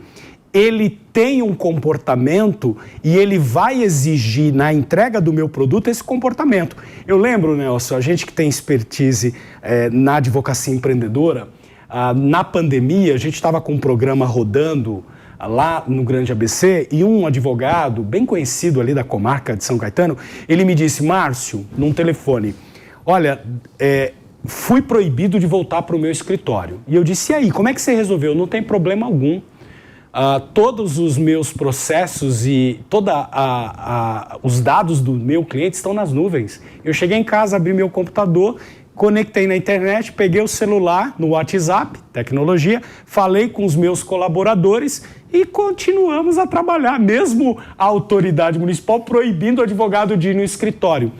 ele tem um comportamento e ele vai exigir na entrega do meu produto esse comportamento. Eu lembro, Nelson, a gente que tem expertise na advocacia empreendedora, na pandemia a gente estava com um programa rodando lá no Grande ABC e um advogado bem conhecido ali da comarca de São Caetano, ele me disse, Márcio, num telefone, olha, fui proibido de voltar para o meu escritório. E eu disse, e aí, como é que você resolveu? Não tem problema algum. Todos os meus processos e todos os dados do meu cliente estão nas nuvens. Eu cheguei em casa, abri meu computador, conectei na internet, peguei o celular no WhatsApp, tecnologia, falei com os meus colaboradores e continuamos a trabalhar, mesmo a autoridade municipal proibindo o advogado de ir no escritório.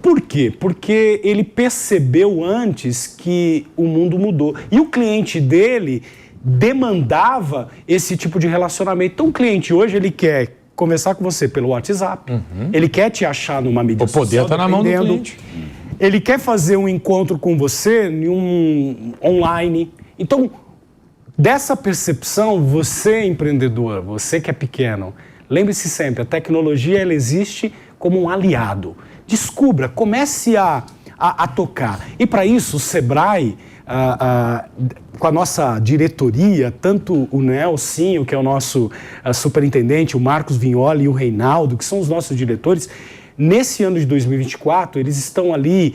Por quê? Porque ele percebeu antes que o mundo mudou. E o cliente dele demandava esse tipo de relacionamento. Então, o cliente hoje, ele quer conversar com você pelo WhatsApp, ele quer te achar numa mídia social. O poder está na mão do cliente. Ele quer fazer um encontro com você em um online. Então, dessa percepção, você empreendedor, você que é pequeno, lembre-se sempre, a tecnologia ela existe como um aliado. Descubra, comece a a tocar. E para isso, o Sebrae, com a nossa diretoria, tanto o Nelsinho, que é o nosso superintendente, o Marcos Vignoli e o Reinaldo, que são os nossos diretores, nesse ano de 2024, eles estão ali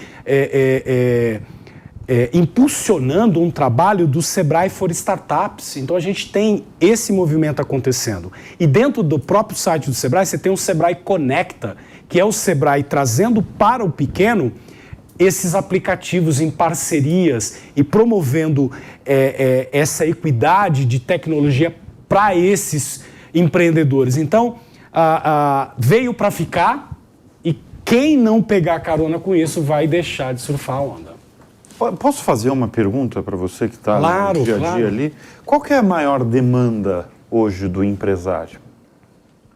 impulsionando um trabalho do Sebrae for Startups. Então, a gente tem esse movimento acontecendo. E dentro do próprio site do Sebrae, você tem o Sebrae Conecta, que é o Sebrae trazendo para o pequeno esses aplicativos em parcerias e promovendo essa equidade de tecnologia para esses empreendedores. Então, veio para ficar e quem não pegar carona com isso vai deixar de surfar a onda. Posso fazer uma pergunta para você que está no dia a dia ali? Qual que é a maior demanda hoje do empresário?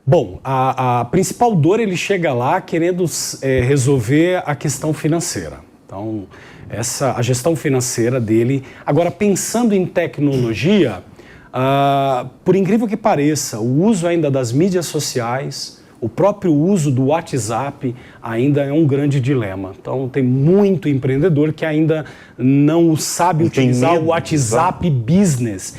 Bom, a principal dor, ele chega lá querendo resolver a questão financeira. Então, a gestão financeira dele. Agora, pensando em tecnologia, por incrível que pareça, o uso ainda das mídias sociais, o próprio uso do WhatsApp ainda é um grande dilema. Então, tem muito empreendedor que ainda não sabe utilizar o WhatsApp Business.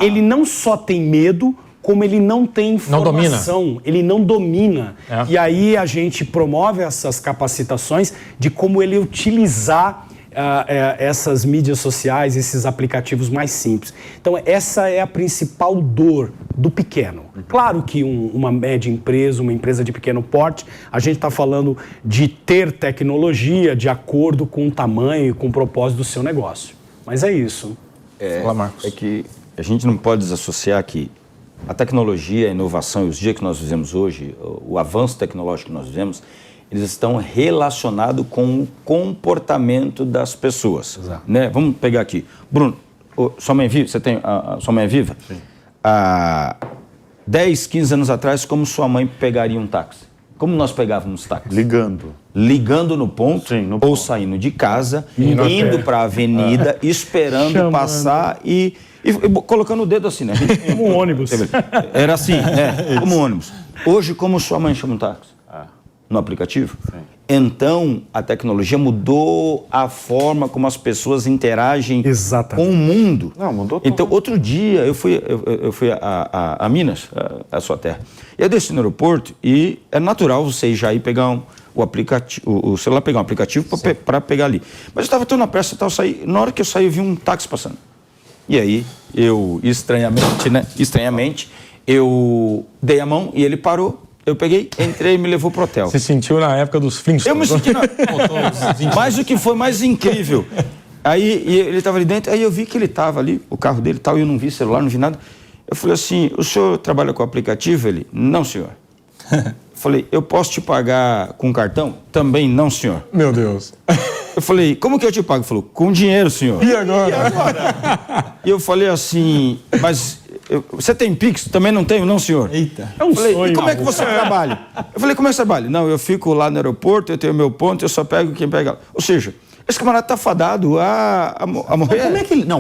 Ele não só tem medo, como ele não tem informação, ele não domina. E aí a gente promove essas capacitações de como ele utilizar essas mídias sociais, esses aplicativos mais simples. Então, essa é a principal dor do pequeno. Claro que uma média empresa, uma empresa de pequeno porte, a gente está falando de ter tecnologia de acordo com o tamanho e com o propósito do seu negócio. Mas é isso. Fala, Marcos. É que a gente não pode desassociar que a tecnologia, a inovação e os dias que nós vivemos hoje, o avanço tecnológico que nós vivemos, eles estão relacionados com o comportamento das pessoas. Né? Vamos pegar aqui. Bruno, sua mãe viva? Você tem sua mãe é viva? Sim. Há 10, 15 anos atrás, como sua mãe pegaria um táxi? Como nós pegávamos táxi? Ligando no ponto, sim, no ponto. Ou saindo de casa, indo para a avenida, esperando passar e colocando o dedo assim, né? Como um ônibus. Era assim, como um ônibus. Hoje, como sua mãe chama um táxi? No aplicativo? Sim. Então, a tecnologia mudou a forma como as pessoas interagem com o mundo. Não, mudou. Então, outro dia, eu fui a Minas, a sua terra. Eu desci no aeroporto e é natural você já ir pegar o celular, pegar um aplicativo para pegar ali. Mas eu estava tão na pressa, na hora que eu saí, eu vi um táxi passando. E aí, eu, estranhamente, eu dei a mão e ele parou. Eu peguei, entrei e me levou pro hotel. Você sentiu na época dos Flintstones? Eu me senti Mas o que foi mais incrível, aí ele estava ali dentro, aí eu vi que ele estava ali, o carro dele e tal, e eu não vi celular, não vi nada. Eu falei assim, o senhor trabalha com aplicativo? Ele, não, senhor. Falei, eu posso te pagar com cartão? Também não, senhor. Meu Deus. Eu falei, como que eu te pago? Ele falou, com dinheiro, senhor. E agora? E eu falei assim, mas você tem Pix? Também não tenho, não, senhor. Eita. É um sonho. E como é que você trabalha? Eu falei, como é que você trabalha? Não, eu fico lá no aeroporto, eu tenho meu ponto, eu só pego quem pega. Ou seja, esse camarada tá fadado a morrer.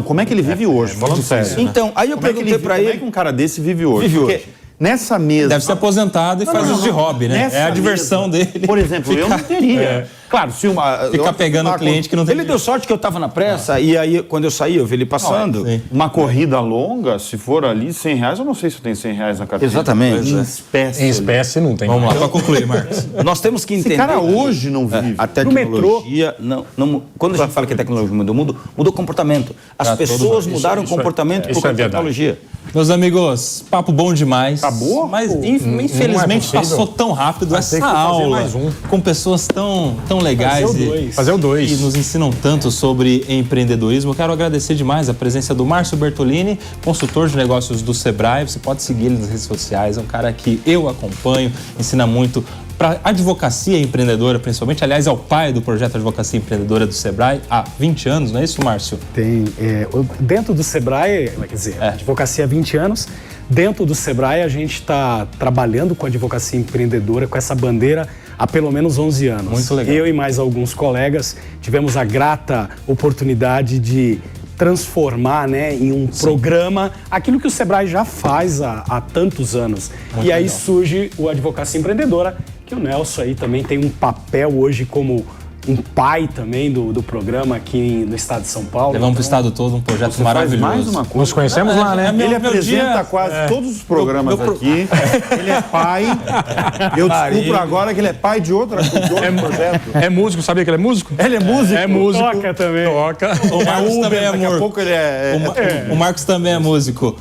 Como é que ele vive hoje? Falando sério. Então, aí eu perguntei pra ele... Como é que um cara desse vive hoje? Vive nessa mesa... Deve ser aposentado e faz isso de hobby, né? É a diversão dele. Por exemplo, eu não teria. Claro, se Ficar pegando o cliente que não tem... Ele deu sorte que eu estava na pressa e aí, quando eu saí, eu vi ele passando. Uma corrida longa, se for ali R$100, eu não sei se eu tenho R$100 na carteira. Exatamente. Em espécie não tem. Vamos lá, para concluir, Marcos. Nós temos que entender... Esse cara hoje não vive. A tecnologia... Não, quando a gente fala que a tecnologia mudou o comportamento. As pessoas mudaram o comportamento por causa da tecnologia. Meus amigos, papo bom demais. Acabou? Mas infelizmente passou tão rápido essa aula. Com pessoas tão legais Fazer o 2. e nos ensinam tanto sobre empreendedorismo. Eu quero agradecer demais a presença do Márcio Bertolini, consultor de negócios do Sebrae. Você pode seguir ele nas redes sociais, é um cara que eu acompanho, ensina muito para advocacia empreendedora, principalmente. Aliás, é o pai do projeto Advocacia Empreendedora do Sebrae há 20 anos, não é isso, Márcio? Tem. Dentro do Sebrae, quer dizer, advocacia há 20 anos. Dentro do Sebrae, a gente está trabalhando com a advocacia empreendedora, com essa bandeira, há pelo menos 11 anos. Muito legal. Eu e mais alguns colegas tivemos a grata oportunidade de transformar, né, em um programa aquilo que o Sebrae já faz há tantos anos. Muito e aí legal. Surge o Advocacia Empreendedora, que o Nelson aí também tem um papel hoje como um pai também do programa aqui no estado de São Paulo. Levamos para o estado todo um projeto maravilhoso. Mais uma coisa. Nos conhecemos lá, né? Ele apresenta quase todos os programas aqui. Ele é pai. Eu descubro agora que ele é pai de outro projeto. É músico, sabia que ele é músico? Ele é músico. É músico. Toca também. Toca. O Marcos também é Daqui a amor. pouco ele O Marcos também é músico.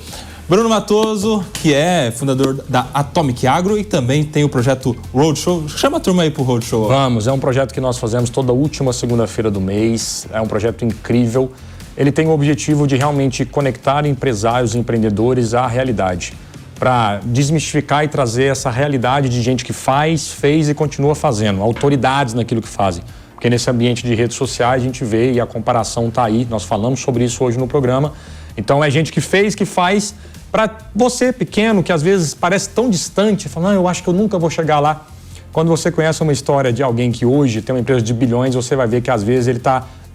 Bruno Matoso, que é fundador da Atomic Agro e também tem o projeto Roadshow. Chama a turma aí pro Roadshow. Vamos, é um projeto que nós fazemos toda última segunda-feira do mês. É um projeto incrível. Ele tem o objetivo de realmente conectar empresários e empreendedores à realidade, para desmistificar e trazer essa realidade de gente que faz, fez e continua fazendo, autoridades naquilo que fazem. Porque nesse ambiente de redes sociais a gente vê e a comparação está aí, nós falamos sobre isso hoje no programa. Então é gente que fez, que faz, para você pequeno, que às vezes parece tão distante, fala, eu acho que eu nunca vou chegar lá. Quando você conhece uma história de alguém que hoje tem uma empresa de bilhões, você vai ver que às vezes ele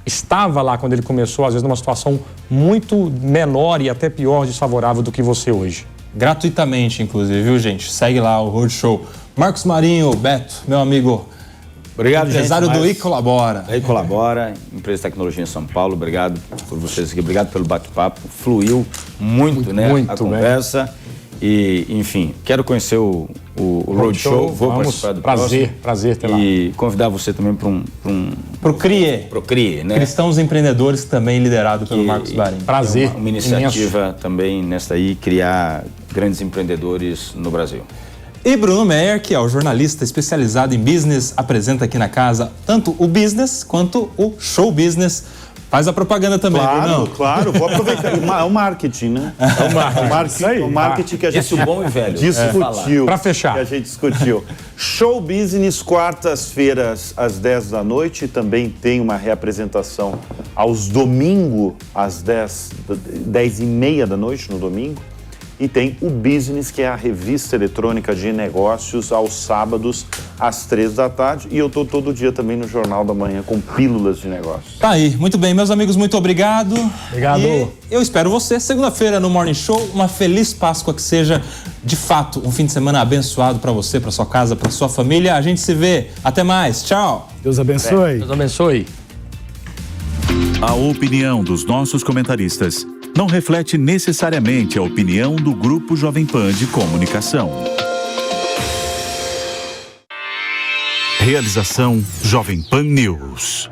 estava lá quando ele começou, às vezes numa situação muito menor e até pior, desfavorável do que você hoje. Gratuitamente, inclusive, viu, gente? Segue lá o Roadshow. Marcos Marinho, Beto, meu amigo. Obrigado, empresário gente. do iColabora. iColabora, empresa de tecnologia em São Paulo. Obrigado por vocês aqui. Obrigado pelo bate-papo. Fluiu muito, né? Muito, a conversa. E, enfim, quero conhecer o Roadshow. Vou participar do próximo. Prazer ter lá. E convidar você também para Pro CRIE. Pro CRIE, né? Cristãos Empreendedores, também liderado pelo Marcos Marinho. Prazer. Uma iniciativa também nessa aí, criar grandes empreendedores no Brasil. E Bruno Meyer, que é o jornalista especializado em business, apresenta aqui na casa tanto o business quanto o show business. Faz a propaganda também, Bruno. Claro. Vou aproveitar. É o marketing, né? É o marketing que a gente Isso bom e velho. discutiu. Pra fechar. Que a gente discutiu. Show Business, quartas-feiras, às 10 da noite. Também tem uma reapresentação aos domingos, às 10h30 da noite, no domingo. E tem o Business, que é a revista eletrônica de negócios, aos sábados, às 3 da tarde. E eu tô todo dia também no Jornal da Manhã com pílulas de negócios. Tá aí. Muito bem, meus amigos, muito obrigado. Obrigado. E eu espero você segunda-feira no Morning Show. Uma feliz Páscoa, que seja, de fato, um fim de semana abençoado para você, para sua casa, para sua família. A gente se vê. Até mais. Tchau. Deus abençoe. Deus abençoe. A opinião dos nossos comentaristas não reflete necessariamente a opinião do Grupo Jovem Pan de Comunicação. Realização Jovem Pan News.